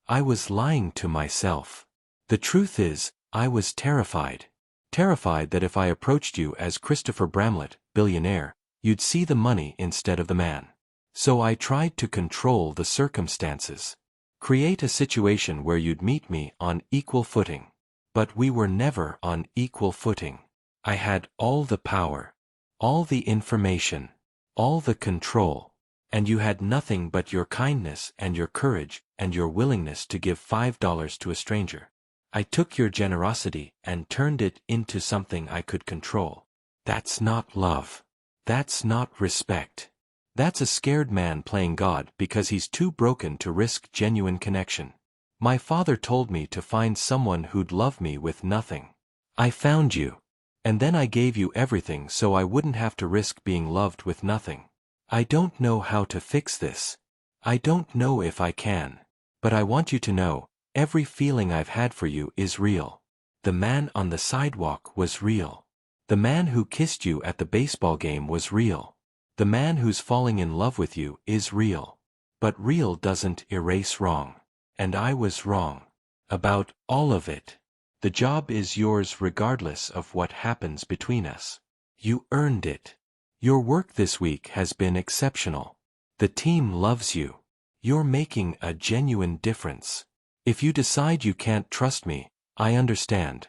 I was lying to myself. The truth is, I was terrified. Terrified that if I approached you as Christopher Bramlett, billionaire, you'd see the money instead of the man. So I tried to control the circumstances. Create a situation where you'd meet me on equal footing. But we were never on equal footing. I had all the power, all the information, all the control, and you had nothing but your kindness and your courage and your willingness to give $5 to a stranger. I took your generosity and turned it into something I could control. That's not love. That's not respect. That's a scared man playing God because he's too broken to risk genuine connection. My father told me to find someone who'd love me with nothing. I found you. And then I gave you everything so I wouldn't have to risk being loved with nothing. I don't know how to fix this. I don't know if I can. But I want you to know, every feeling I've had for you is real. The man on the sidewalk was real. The man who kissed you at the baseball game was real. The man who's falling in love with you is real. But real doesn't erase wrong. And I was wrong. About all of it. The job is yours regardless of what happens between us. You earned it. Your work this week has been exceptional. The team loves you. You're making a genuine difference. If you decide you can't trust me, I understand.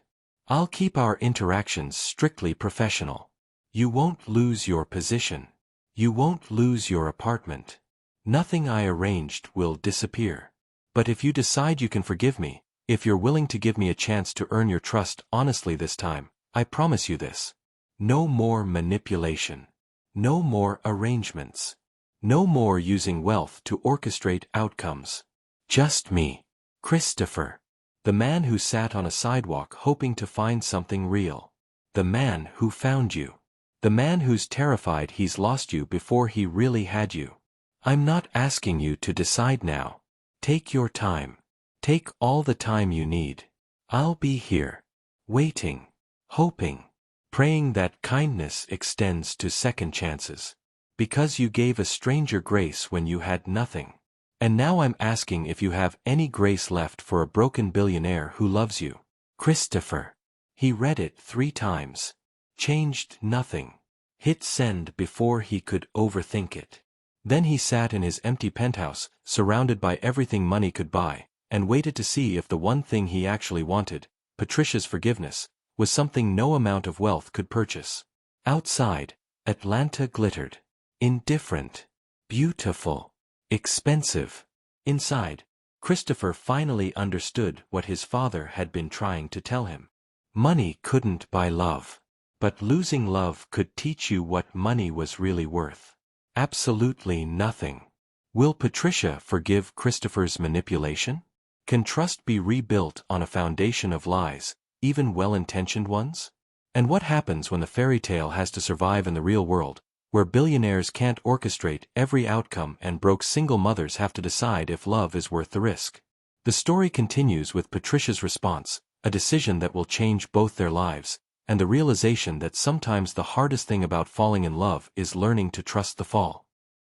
I'll keep our interactions strictly professional. You won't lose your position. You won't lose your apartment. Nothing I arranged will disappear. But if you decide you can forgive me, if you're willing to give me a chance to earn your trust honestly this time, I promise you this. No more manipulation. No more arrangements. No more using wealth to orchestrate outcomes. Just me, Christopher. The man who sat on a sidewalk hoping to find something real. The man who found you. The man who's terrified he's lost you before he really had you. I'm not asking you to decide now. Take your time. Take all the time you need. I'll be here. Waiting. Hoping. Praying that kindness extends to second chances. Because you gave a stranger grace when you had nothing. And now I'm asking if you have any grace left for a broken billionaire who loves you. Christopher. He read it 3 times. Changed nothing. Hit send before he could overthink it. Then he sat in his empty penthouse, surrounded by everything money could buy, and waited to see if the one thing he actually wanted, Patricia's forgiveness, was something no amount of wealth could purchase. Outside, Atlanta glittered. Indifferent. Beautiful. Expensive. Inside, Christopher finally understood what his father had been trying to tell him. Money couldn't buy love. But losing love could teach you what money was really worth. Absolutely nothing. Will Patricia forgive Christopher's manipulation? Can trust be rebuilt on a foundation of lies, even well-intentioned ones? And what happens when the fairy tale has to survive in the real world, where billionaires can't orchestrate every outcome and broke single mothers have to decide if love is worth the risk. The story continues with Patricia's response, a decision that will change both their lives, and the realization that sometimes the hardest thing about falling in love is learning to trust the fall.